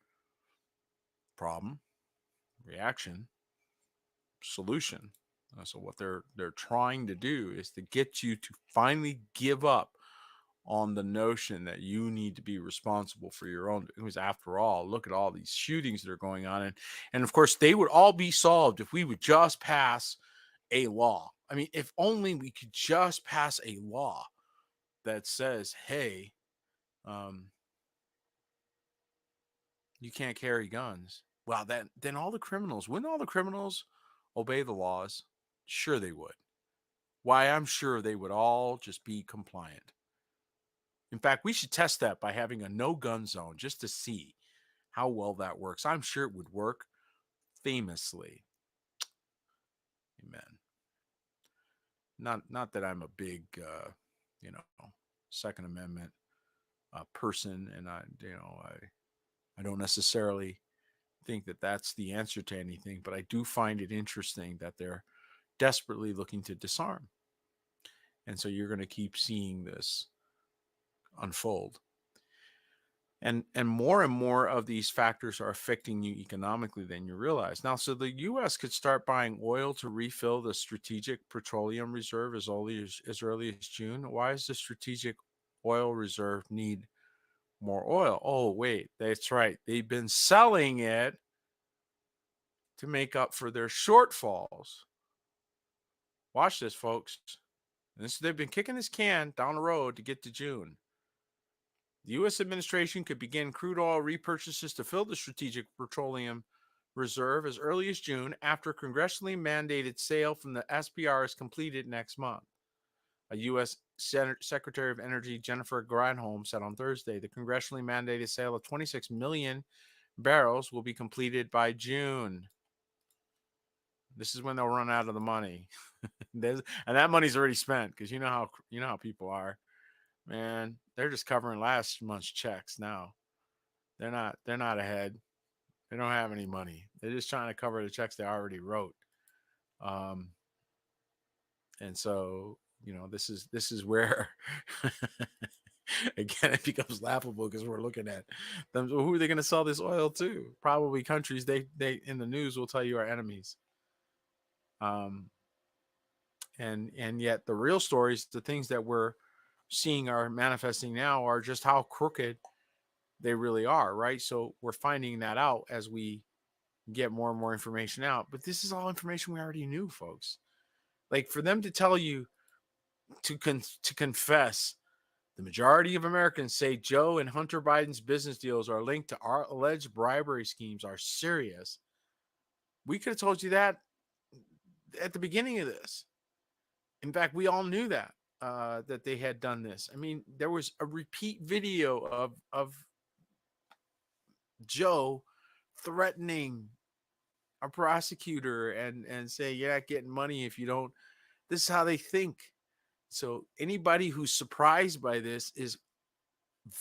Problem, reaction, solution. So what they're trying to do is to get you to finally give up on the notion that you need to be responsible for your own, because after all, look at all these shootings that are going on, and of course they would all be solved if we would just pass a law. I mean, if only we could just pass a law that says, hey, you can't carry guns. Well, then all the criminals, wouldn't all the criminals obey the laws? Sure they would. Why, I'm sure they would all just be compliant. In fact, we should test that by having a no gun zone just to see how well that works. I'm sure it would work famously. Amen. Not that I'm a big you know, Second Amendment person, and I don't necessarily think that that's the answer to anything, but I do find it interesting that they're desperately looking to disarm. And so you're going to keep seeing this unfold. And more of these factors are affecting you economically than you realize. Now, so the U.S. could start buying oil to refill the strategic petroleum reserve as early as June. Why does the strategic oil reserve need more oil? Oh, wait, that's right. They've been selling it to make up for their shortfalls. Watch this, folks. They've been kicking this can down the road to get to June. The U.S. administration could begin crude oil repurchases to fill the strategic petroleum reserve as early as June after congressionally mandated sale from the SPR is completed next month. A U.S. Secretary of Energy Jennifer Granholm said on Thursday the congressionally mandated sale of 26 million barrels will be completed by June. This is when they'll run out of the money. And that money's already spent, because you know how people are. Man, they're just covering last month's checks now. They're not ahead. They don't have any money. They're just trying to cover the checks they already wrote. And so, this is where again it becomes laughable, because we're looking at them. Who are they going to sell this oil to? Probably countries they in the news will tell you are enemies. And yet the real stories, the things that we're seeing are manifesting now, are just how crooked they really are, right? So we're finding that out as we get more and more information out. But this is all information we already knew, folks. Like, for them to tell you to confess, the majority of Americans say Joe and Hunter Biden's business deals are linked to our alleged bribery schemes are serious. We could have told you that at the beginning of this. In fact, we all knew that they had done this. I mean, there was a repeat video of Joe threatening a prosecutor and say, you're not getting money if you don't. This is how they think. So anybody who's surprised by this is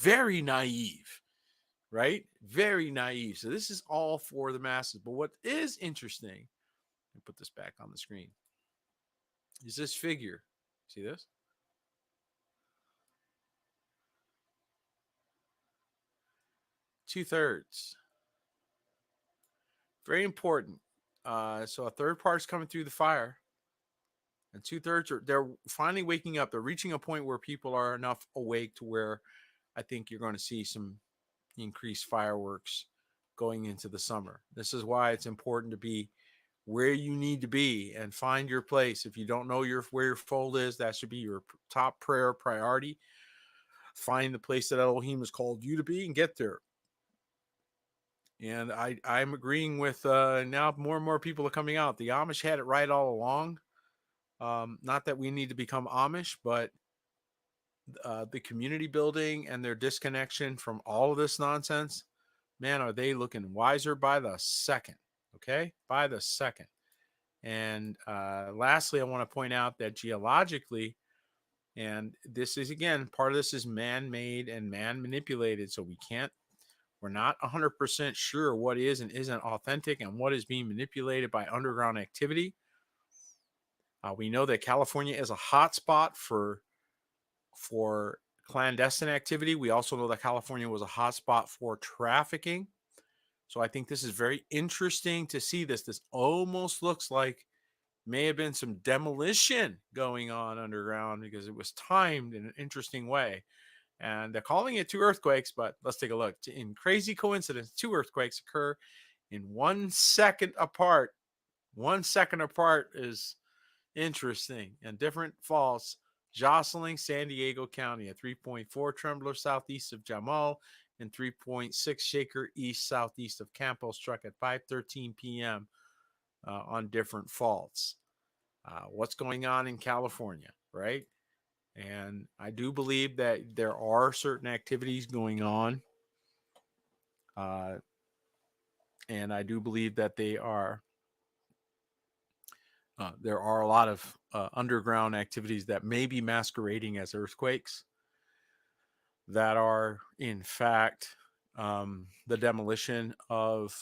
very naive, right? Very naive. So this is all for the masses. But what is interesting, let me put this back on the screen, is this figure. See this? 2/3. Very important. So a third part's coming through the fire, and 2/3 they're finally waking up. They're reaching a point where people are enough awake to where I think you're going to see some increased fireworks going into the summer. This is why it's important to be where you need to be and find your place. If you don't know where your fold is, that should be your top prayer priority. Find the place that Elohim has called you to be and get there. And I'm agreeing with now more and more people are coming out. The Amish had it right all along. Not that we need to become Amish, but the community building and their disconnection from all of this nonsense, man, are they looking wiser by the second? Okay, by the second. And lastly, I want to point out that geologically, and this is again, part of this is man-made and man-manipulated, so we're not 100% sure what is and isn't authentic and what is being manipulated by underground activity. We know that California is a hotspot for clandestine activity. We also know that California was a hotspot for trafficking. So I think this is very interesting to see this. This almost looks like may have been some demolition going on underground because it was timed in an interesting way. And they're calling it two earthquakes, but let's take a look. In crazy coincidence, two earthquakes occur in 1 second apart. 1 second apart is interesting. And different faults jostling San Diego County, a 3.4 trembler southeast of Jamal and 3.6 shaker east southeast of Campo struck at 5:13 p.m. On different faults. What's going on in California, right? And I do believe that there are certain activities going on. Uh, and I do believe that there are a lot of underground activities that may be masquerading as earthquakes that are, in fact, the demolition of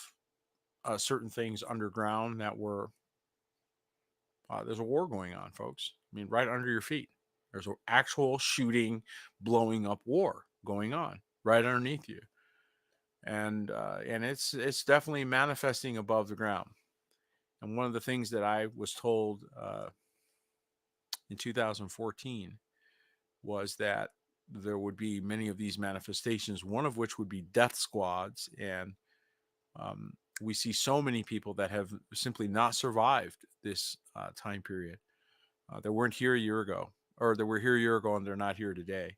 certain things underground that were. There's a war going on, folks. I mean, right under your feet. There's an actual shooting, blowing up war going on right underneath you, and it's definitely manifesting above the ground. And one of the things that I was told in 2014 was that there would be many of these manifestations, one of which would be death squads. And we see so many people that have simply not survived this time period. That weren't here a year ago, or that were here a year ago and they're not here today.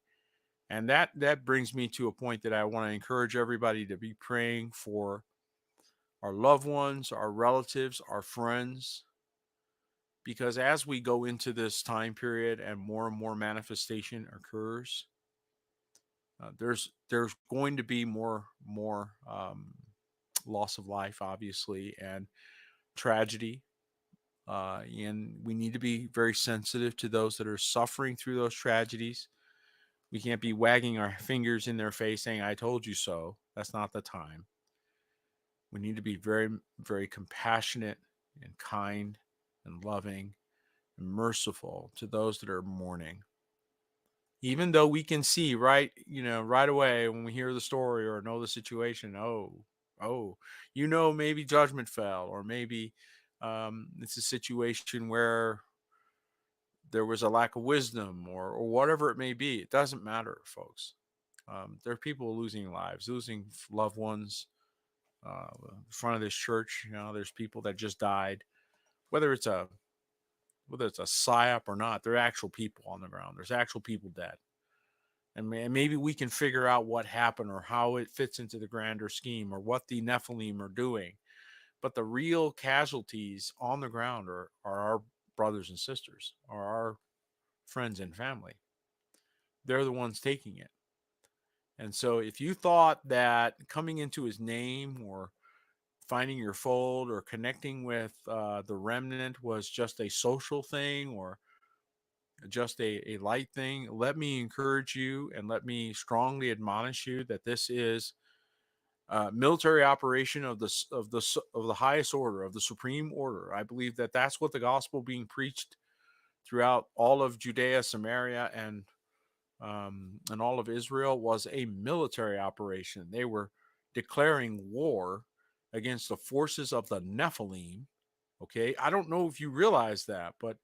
And that brings me to a point that I want to encourage everybody to be praying for our loved ones, our relatives, our friends, because as we go into this time period and more manifestation occurs, there's going to be more loss of life, obviously, and tragedy. And we need to be very sensitive to those that are suffering through those tragedies. We can't be wagging our fingers in their face saying, I told you so. That's not the time. We need to be very, very compassionate and kind and loving and merciful to those that are mourning. Even though we can see right away when we hear the story or know the situation, oh, maybe judgment fell, or maybe it's a situation where there was a lack of wisdom, or whatever it may be. It doesn't matter, folks. There are people losing lives, losing loved ones. In front of this church, there's people that just died. Whether it's a psyop or not, they're actual people on the ground. There's actual people dead, and maybe we can figure out what happened or how it fits into the grander scheme or what the Nephilim are doing. But the real casualties on the ground are our brothers and sisters, are our friends and family. They're the ones taking it. And so if you thought that coming into his name or finding your fold or connecting with the remnant was just a social thing or just a light thing, let me encourage you and let me strongly admonish you that this is a military operation of the highest order, of the supreme order. I believe that that's what the gospel being preached throughout all of Judea, Samaria, and all of Israel was a military operation. They were declaring war against the forces of the Nephilim. Okay, I don't know if you realize that, but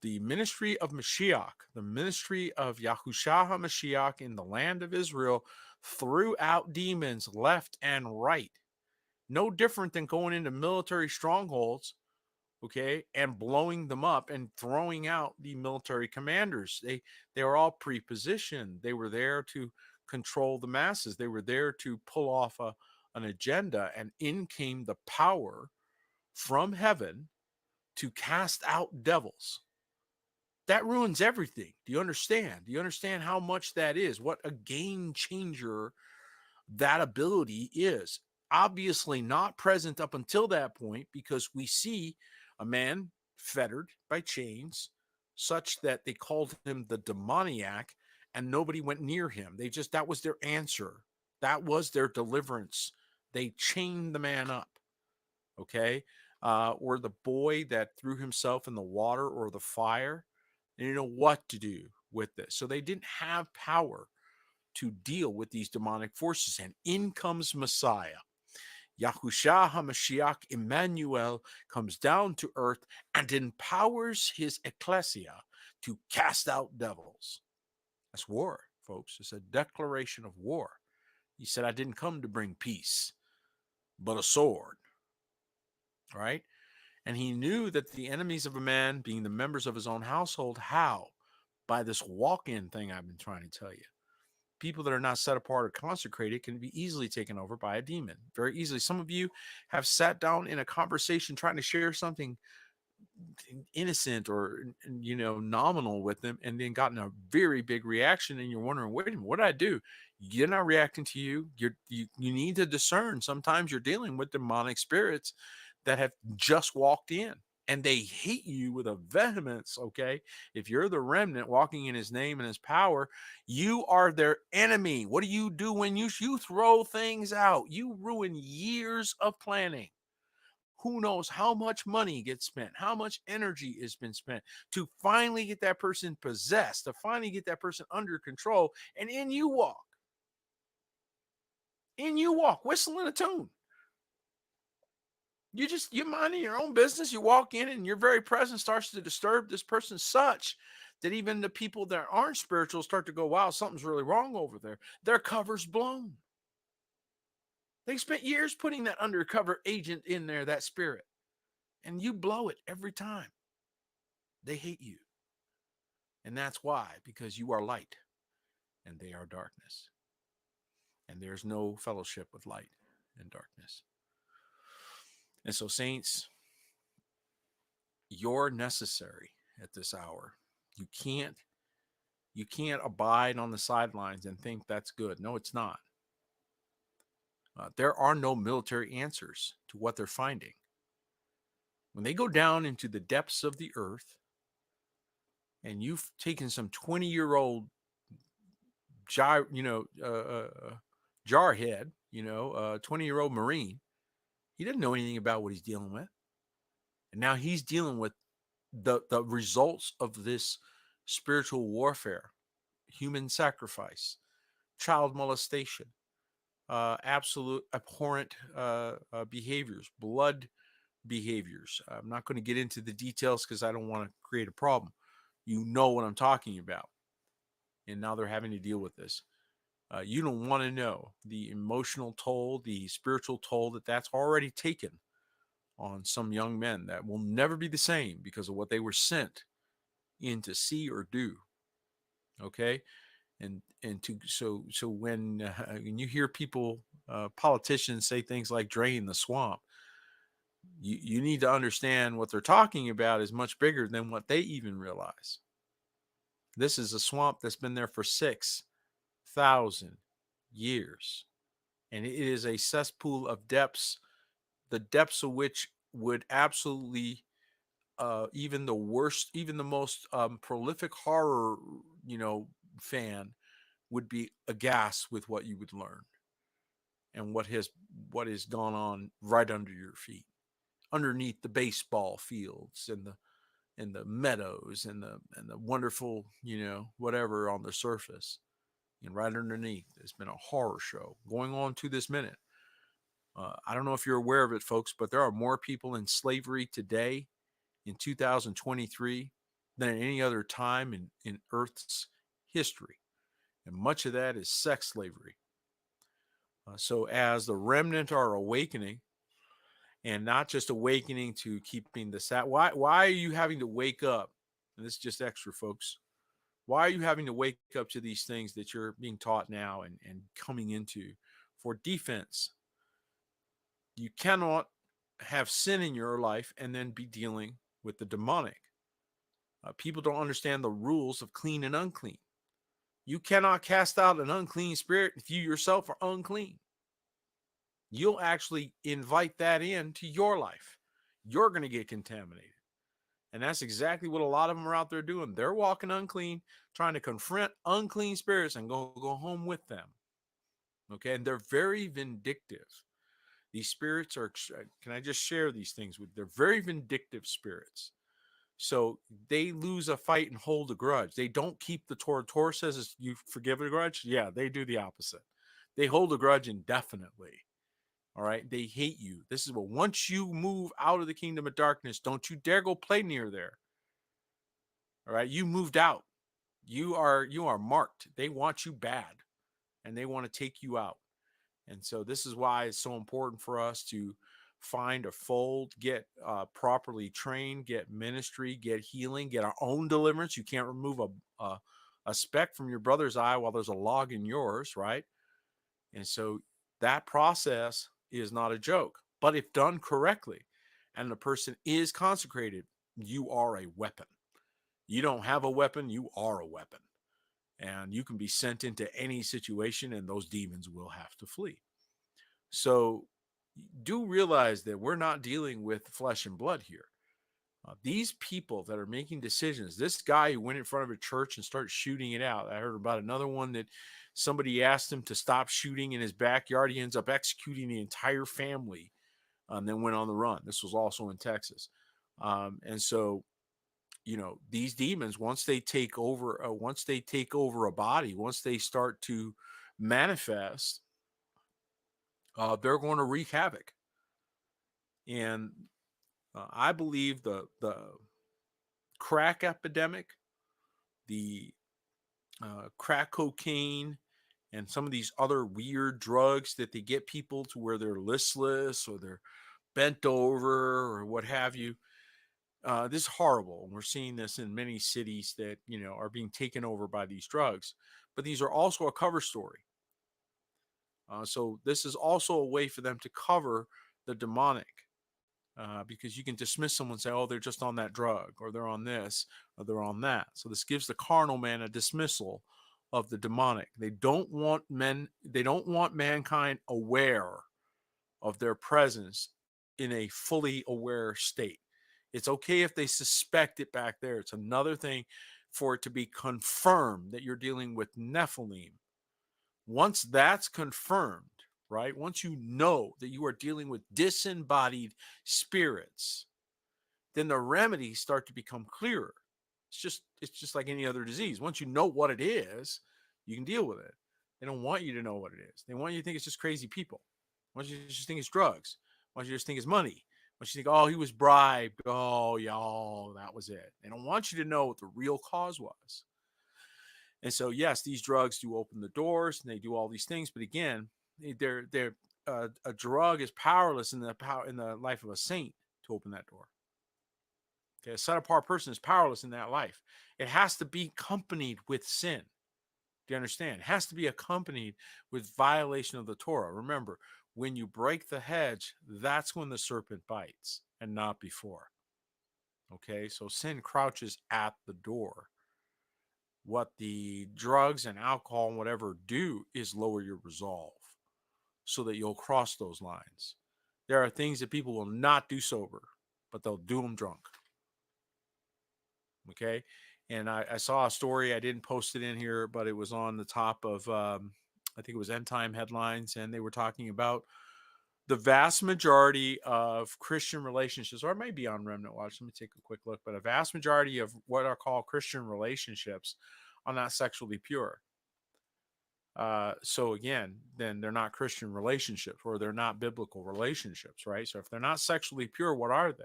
the ministry of Mashiach, the ministry of Yahushua HaMashiach in the land of Israel, threw out demons left and right. No different than going into military strongholds okay, and blowing them up and throwing out the military commanders. They were all pre-positioned. They were there to control the masses. They were there to pull off an agenda, and in came the power from heaven to cast out devils. That ruins everything. Do you understand? Do you understand how much that is? What a game changer that ability is. Obviously not present up until that point, because we see a man fettered by chains such that they called him the demoniac, and nobody went near him. That was their answer. That was their deliverance. They chained the man up. Okay. Or the boy that threw himself in the water or the fire. They didn't know what to do with this. So they didn't have power to deal with these demonic forces. And in comes Messiah. Yahushua HaMashiach Emmanuel comes down to earth and empowers his ecclesia to cast out devils. That's war, folks. It's a declaration of war. He said, I didn't come to bring peace, but a sword. Right? And he knew that the enemies of a man being the members of his own household, how? By this walk-in thing I've been trying to tell you. People that are not set apart or consecrated can be easily taken over by a demon, very easily. Some of you have sat down in a conversation trying to share something innocent or nominal with them, and then gotten a very big reaction, and you're wondering, wait a minute, what did I do? You're not reacting to you. You need to discern. Sometimes you're dealing with demonic spirits that have just walked in, and they hate you with a vehemence. Okay, if you're the remnant walking in his name and his power, you are their enemy. What do you do when you throw things out? You ruin years of planning. Who knows how much money gets spent, how much energy has been spent to finally get that person possessed, to finally get that person under control, and in you walk. In you walk, whistling a tune. You're minding your own business. You walk in, and your very presence starts to disturb this person such that even the people that aren't spiritual start to go, wow, something's really wrong over there. Their cover's blown. They spent years putting that undercover agent in there, that spirit, and you blow it every time. They hate you. And that's why, because you are light and they are darkness. And there's no fellowship with light and darkness. And so, saints, you're necessary at this hour. You can't abide on the sidelines and think that's good. No, it's not. There are no military answers to what they're finding. When they go down into the depths of the earth, and you've taken some 20-year-old jarhead, 20-year-old Marine, he doesn't know anything about what he's dealing with. And now he's dealing with the results of this spiritual warfare, human sacrifice, child molestation, absolute abhorrent behaviors, blood behaviors. I'm not going to get into the details because I don't want to create a problem. You know what I'm talking about. And now they're having to deal with this. You don't want to know the emotional toll, the spiritual toll that's already taken on some young men that will never be the same because of what they were sent in to see or do. Okay, and to so when you hear people, politicians say things like "drain the swamp," you need to understand what they're talking about is much bigger than what they even realize. This is a swamp that's been there for 6,000 years, and it is a cesspool of depths, the depths of which would absolutely, even the worst, even the most prolific horror, fan would be aghast with what you would learn and what has gone on right under your feet, underneath the baseball fields and the meadows and the wonderful, whatever on the surface. And right underneath, there's been a horror show going on to this minute. I don't know if you're aware of it, folks, but there are more people in slavery today in 2023 than at any other time in Earth's history. And much of that is sex slavery. So as the remnant are awakening and not just awakening to keeping the sat. Why are you having to wake up? And this is just extra, folks. Why are you having to wake up to these things that you're being taught now and coming into for defense? You cannot have sin in your life and then be dealing with the demonic. People don't understand the rules of clean and unclean. You cannot cast out an unclean spirit if you yourself are unclean. You'll actually invite that into your life. You're going to get contaminated. And that's exactly what a lot of them are out there doing. They're walking unclean, trying to confront unclean spirits and go home with them. Okay. And they're very vindictive. These spirits are, can I just share these things with? They're very vindictive spirits. So they lose a fight and hold a grudge. They don't keep the Torah. Torah says you forgive a grudge. Yeah, they do the opposite. They hold a grudge indefinitely. All right. They hate you. This is what, once you move out of the kingdom of darkness, don't you dare go play near there. All right. You moved out. You are marked. They want you bad and they want to take you out. And so this is why it's so important for us to find a fold, get properly trained, get ministry, get healing, get our own deliverance. You can't remove a speck from your brother's eye while there's a log in yours, right? And so that process is not a joke, but if done correctly and the person is consecrated, you are a weapon. You don't have a weapon, you are a weapon. And you can be sent into any situation and those demons will have to flee. So do realize that we're not dealing with flesh and blood here. These people that are making decisions, this guy who went in front of a church and started shooting it out. I heard about another one that somebody asked him to stop shooting in his backyard. He ends up executing the entire family and then went on the run. This was also in Texas. And so, these demons, once they take over a body, once they start to manifest, they're going to wreak havoc. And I believe the crack epidemic, the crack cocaine, and some of these other weird drugs that they get people to where they're listless or they're bent over or what have you. This is horrible. We're seeing this in many cities that, are being taken over by these drugs. But these are also a cover story. So this is also a way for them to cover the demonic. Because you can dismiss someone and say, oh, they're just on that drug, or they're on this, or they're on that. So this gives the carnal man a dismissal of the demonic. They don't want mankind aware of their presence in a fully aware state. It's okay if they suspect it back there. It's another thing for it to be confirmed that you're dealing with Nephilim. Once that's confirmed, right? Once you know that you are dealing with disembodied spirits, then the remedies start to become clearer. It's just like any other disease. Once you know what it is, you can deal with it. They don't want you to know what it is. They want you to think it's just crazy people. Why don't you just think it's drugs? Why don't you just think it's money? Why don't you think, oh, he was bribed? Oh, yeah, that was it. They don't want you to know what the real cause was. And so, yes, these drugs do open the doors and they do all these things. But again, they're a drug is powerless in the life of a saint to open that door. Okay, a set apart person is powerless in that life. It has to be accompanied with sin. Do you understand? It has to be accompanied with violation of the Torah. Remember, when you break the hedge, that's when the serpent bites and not before. Okay, so sin crouches at the door. What the drugs and alcohol and whatever do is lower your resolve so that you'll cross those lines. There are things that people will not do sober, but they'll do them drunk. Okay. And I saw a story. I didn't post it in here, but it was on the top of, I think it was End Time Headlines. And they were talking about the vast majority of Christian relationships, or it might be on Remnant Watch. Let me take a quick look. But a vast majority of what are called Christian relationships are not sexually pure. So again, then they're not Christian relationships or they're not biblical relationships, right? So if they're not sexually pure, what are they?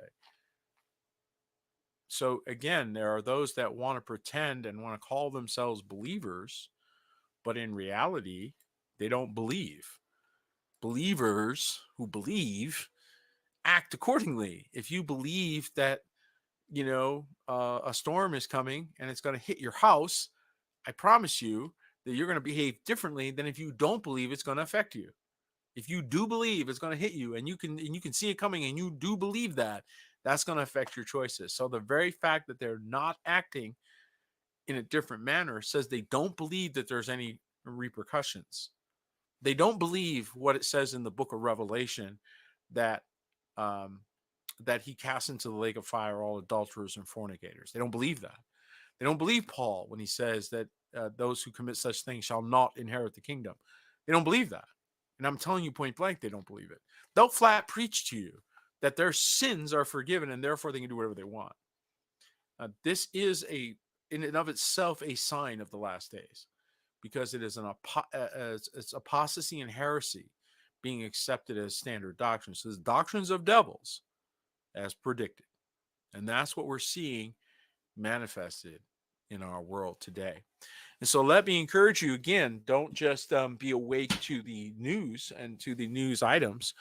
So again, there are those that want to pretend and want to call themselves believers, but in reality, they don't believe. Believers who believe act accordingly. If you believe that, a storm is coming and it's going to hit your house, I promise you that you're going to behave differently than if you don't believe it's going to affect you. If you do believe it's going to hit you and you can see it coming and you do believe that, that's going to affect your choices. So the very fact that they're not acting in a different manner says they don't believe that there's any repercussions. They don't believe what it says in the book of Revelation that um, that he casts into the lake of fire all adulterers and fornicators. They don't believe that. They don't believe Paul when he says that those who commit such things shall not inherit the kingdom. They don't believe that. And I'm telling you point blank, they don't believe it. They'll flat preach to you that their sins are forgiven and therefore they can do whatever they want. This is in and of itself, a sign of the last days, because it is it's apostasy and heresy being accepted as standard doctrines. So the doctrines of devils as predicted. And that's what we're seeing manifested in our world today. And so let me encourage you again, don't just be awake to the news and to the news items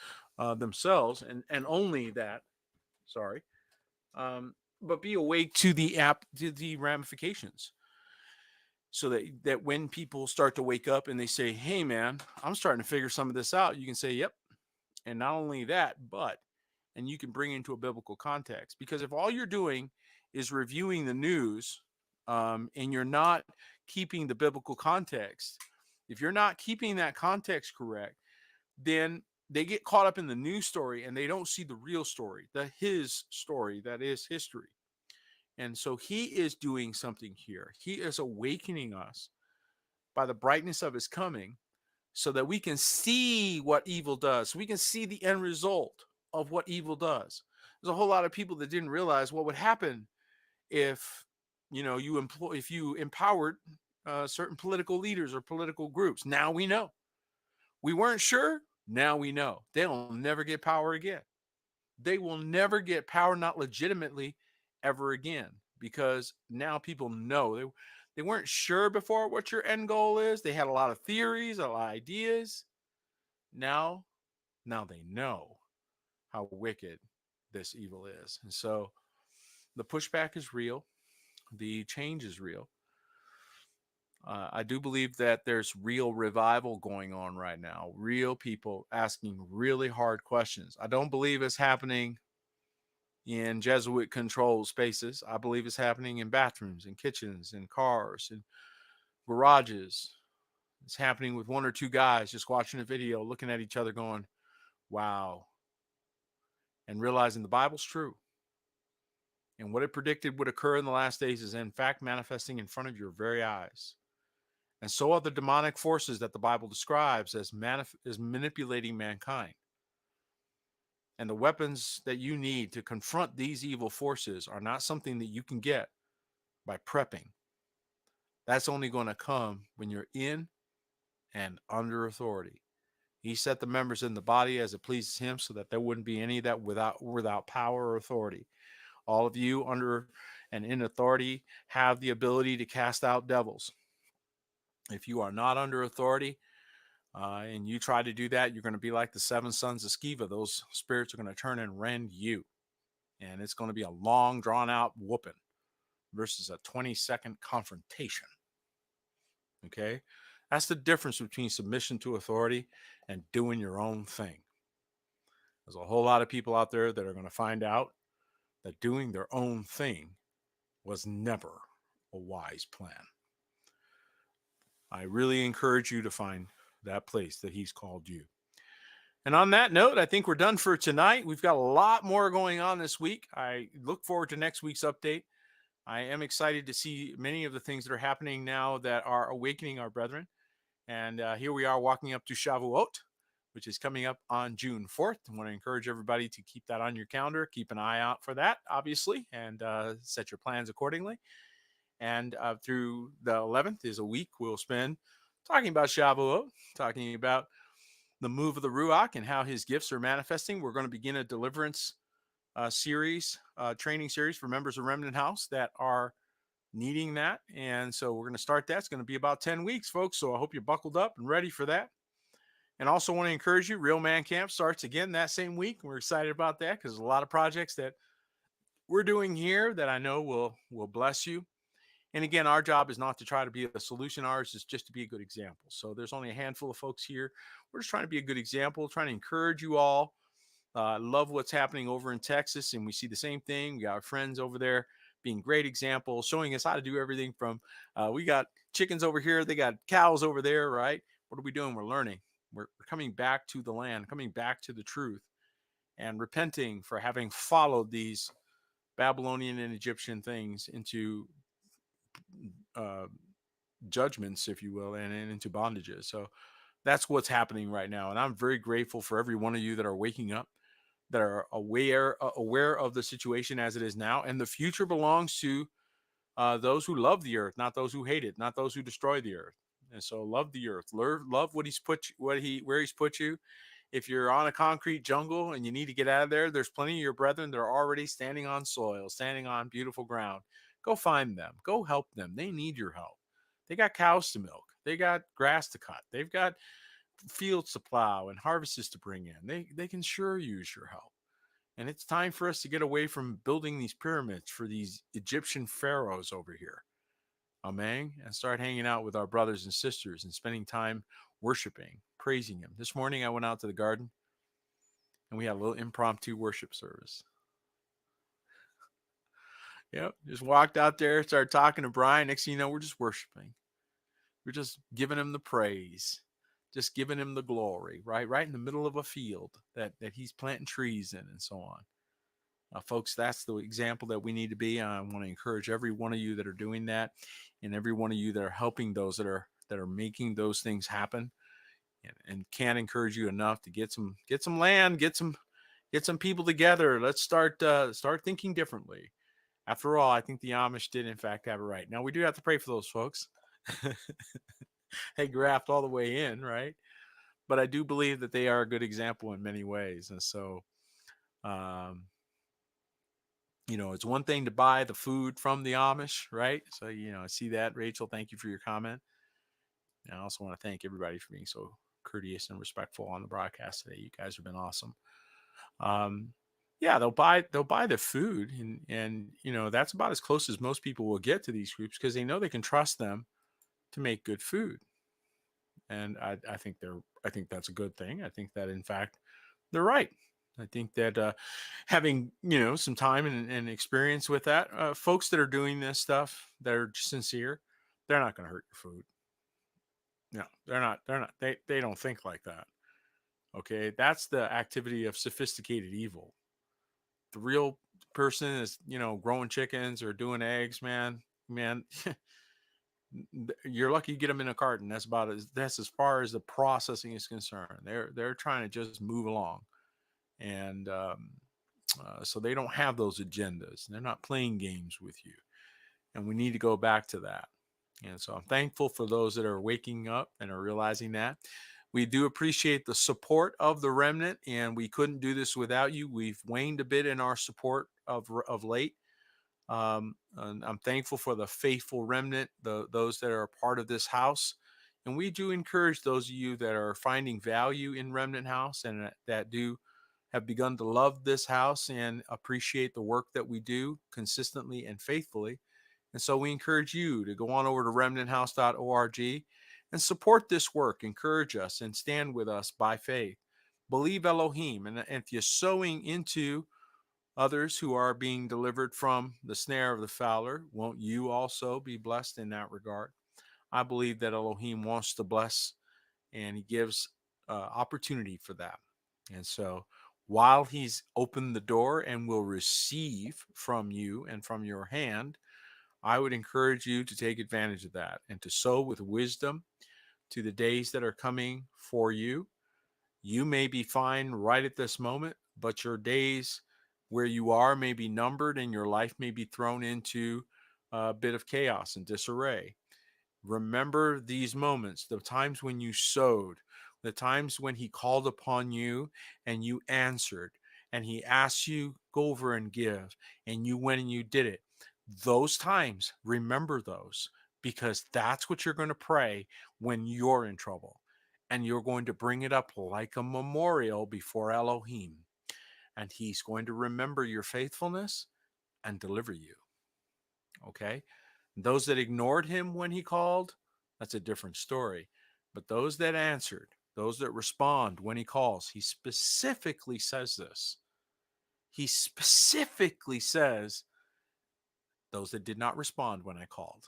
themselves and only that, sorry, but be awake to the ramifications. So that when people start to wake up and they say, hey man, I'm starting to figure some of this out, you can say, yep. And not only that, but and you can bring into a biblical context. Because if all you're doing is reviewing the news and you're not keeping the biblical context, if you're not keeping that context correct, then they get caught up in the news story and they don't see the real story, his story, that is history. And so he is doing something here. He is awakening us by the brightness of his coming so that we can see what evil does. So we can see the end result of what evil does. There's a whole lot of people that didn't realize what would happen if if you empowered certain political leaders or political groups. Now we know. We weren't sure. Now we know. They'll never get power again. They will never get power, not legitimately, ever again, because now people know. They weren't sure before what your end goal is. They had a lot of theories, a lot of ideas. Now they know how wicked this evil is. And so the pushback is real. The change is real. I do believe that there's real revival going on right now. Real people asking really hard questions. I don't believe it's happening in Jesuit controlled spaces. I believe it's happening in bathrooms, in kitchens, in cars, in garages. It's happening with one or two guys just watching a video, looking at each other, going, wow, and realizing the Bible's true. And what it predicted would occur in the last days is in fact manifesting in front of your very eyes. And so are the demonic forces that the Bible describes as manipulating mankind. And the weapons that you need to confront these evil forces are not something that you can get by prepping. That's only going to come when you're in and under authority. He set the members in the body as it pleases him so that there wouldn't be any of that without power or authority. All of you under and in authority have the ability to cast out devils. If you are not under authority and you try to do that, you're going to be like the seven sons of Sceva. Those spirits are going to turn and rend you. And it's going to be a long, drawn out whooping versus a 20-second confrontation. Okay? That's the difference between submission to authority and doing your own thing. There's a whole lot of people out there that are going to find out that doing their own thing was never a wise plan. I really encourage you to find that place that he's called you. And on that note, I think we're done for tonight. We've got a lot more going on this week. I look forward to next week's update. I am excited to see many of the things that are happening now that are awakening our brethren. And here we are walking up to Shavuot, which is coming up on June 4th. I want to encourage everybody to keep that on your calendar. Keep an eye out for that, obviously, and set your plans accordingly. And through the 11th is a week we'll spend talking about Shavuot, talking about the move of the Ruach and how his gifts are manifesting. We're going to begin a deliverance series, training series for members of Remnant House that are needing that. And so we're going to start that. It's going to be about 10 weeks, folks. So I hope you're buckled up and ready for that. And also want to encourage you, Real Man Camp starts again that same week. We're excited about that because there's a lot of projects that we're doing here that I know will bless you. And again, our job is not to try to be a solution. Ours is just to be a good example. So there's only a handful of folks here. We're just trying to be a good example, trying to encourage you all. Love what's happening over in Texas, and we see the same thing. We got our friends over there being great examples, showing us how to do everything from we got chickens over here, they got cows over there, right? What are we doing? We're learning. We're coming back to the land, coming back to the truth, and repenting for having followed these Babylonian and Egyptian things into uh, judgments, if you will, and into bondages. So that's what's happening right now, and I'm very grateful for every one of you that are waking up, that are aware of the situation as it is now, and the future belongs to those who love the earth, not those who hate it, not those who destroy the earth. And so, love the earth, love what he's put, where he's put you. If you're on a concrete jungle and you need to get out of there, there's plenty of your brethren that are already standing on soil, standing on beautiful ground. Go find them. Go help them. They need your help. They got cows to milk. They got grass to cut. They've got fields to plow and harvests to bring in. They can sure use your help. And it's time for us to get away from building these pyramids for these Egyptian pharaohs over here. Amen. And start hanging out with our brothers and sisters and spending time worshiping, praising Him. This morning I went out to the garden and we had a little impromptu worship service. Yep. Just walked out there, started talking to Brian. Next thing you know, we're just worshiping. We're just giving Him the praise, just giving Him the glory, right? Right in the middle of a field that He's planting trees in and so on. Folks, that's the example that we need to be. I want to encourage every one of you that are doing that, and every one of you that are helping those that are making those things happen. And can't encourage you enough to get some land, get some people together. Let's start thinking differently. After all, I think the Amish did in fact have it right. Now we do have to pray for those folks. They graft all the way in, right? But I do believe that they are a good example in many ways, and so. Um, it's one thing to buy the food from the Amish, right? So, I see that. Rachel, thank you for your comment. And I also want to thank everybody for being so courteous and respectful on the broadcast today. You guys have been awesome. Um, yeah, they'll buy the food, and that's about as close as most people will get to these groups because they know they can trust them to make good food. And I think that's a good thing. I think that in fact they're right. I think that having some time and experience with that, folks that are doing this stuff that are sincere, they're not going to hurt your food. No, they're not. They're not. They don't think like that. Okay, that's the activity of sophisticated evil. The real person is growing chickens or doing eggs, man. You're lucky you get them in a carton. That's as far as the processing is concerned. They're trying to just move along, and so they don't have those agendas. They're not playing games with you, and we need to go back to that. And so I'm thankful for those that are waking up and are realizing that. We do appreciate the support of the remnant, and we couldn't do this without you. We've waned a bit in our support of late. And I'm thankful for the faithful remnant, those that are a part of this house. And we do encourage those of you that are finding value in Remnant House and that do have begun to love this house and appreciate the work that we do consistently and faithfully. And so we encourage you to go on over to remnanthouse.org and support this work, encourage us, and stand with us by faith. Believe Elohim. And if you're sowing into others who are being delivered from the snare of the fowler, won't you also be blessed in that regard? I believe that Elohim wants to bless, and He gives opportunity for that. And so while He's opened the door and will receive from you and from your hand, I would encourage you to take advantage of that and to sow with wisdom to the days that are coming for you. You may be fine right at this moment, but your days where you are may be numbered and your life may be thrown into a bit of chaos and disarray. Remember these moments, the times when you sowed, the times when He called upon you and you answered, and He asked you, go over and give, and you went and you did it. Those times, remember those, because that's what you're going to pray when you're in trouble. and you're going to bring it up like a memorial before Elohim. And he's going to remember your faithfulness and deliver you. Okay? Those that ignored him when he called, that's a different story. But those that answered, those that respond when he calls, he specifically says this. He specifically says, those that did not respond when I called.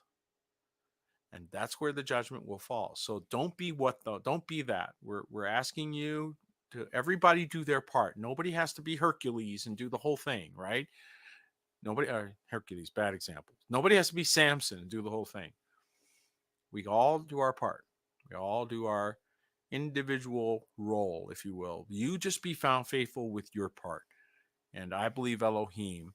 And that's where the judgment will fall. So don't be don't be that. We're asking you to everybody do their part. Nobody has to be Hercules and do the whole thing, right? Nobody, Hercules, bad example. Nobody has to be Samson and do the whole thing. We all do our part. We all do our individual role, if you will. You just be found faithful with your part. And I believe Elohim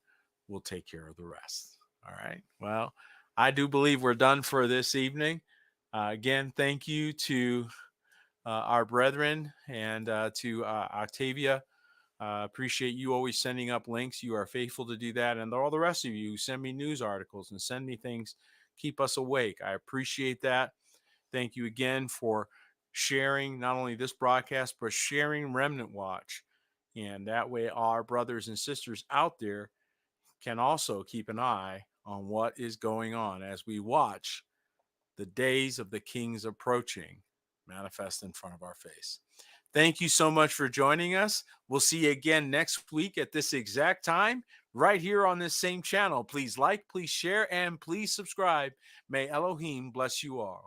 will take care of the rest. All right. Well, I do believe we're done for this evening. Again, thank you to our brethren and to Octavia. Appreciate you always sending up links. You are faithful to do that. And all the rest of you who send me news articles and send me things, keep us awake. I appreciate that. Thank you again for sharing not only this broadcast, but sharing Remnant Watch. And that way, our brothers and sisters out there can also keep an eye on what is going on as we watch the days of the kings approaching manifest in front of our face. Thank you so much for joining us. We'll see you again next week at this exact time, right here on this same channel. Please like, please share, and please subscribe. May Elohim bless you all.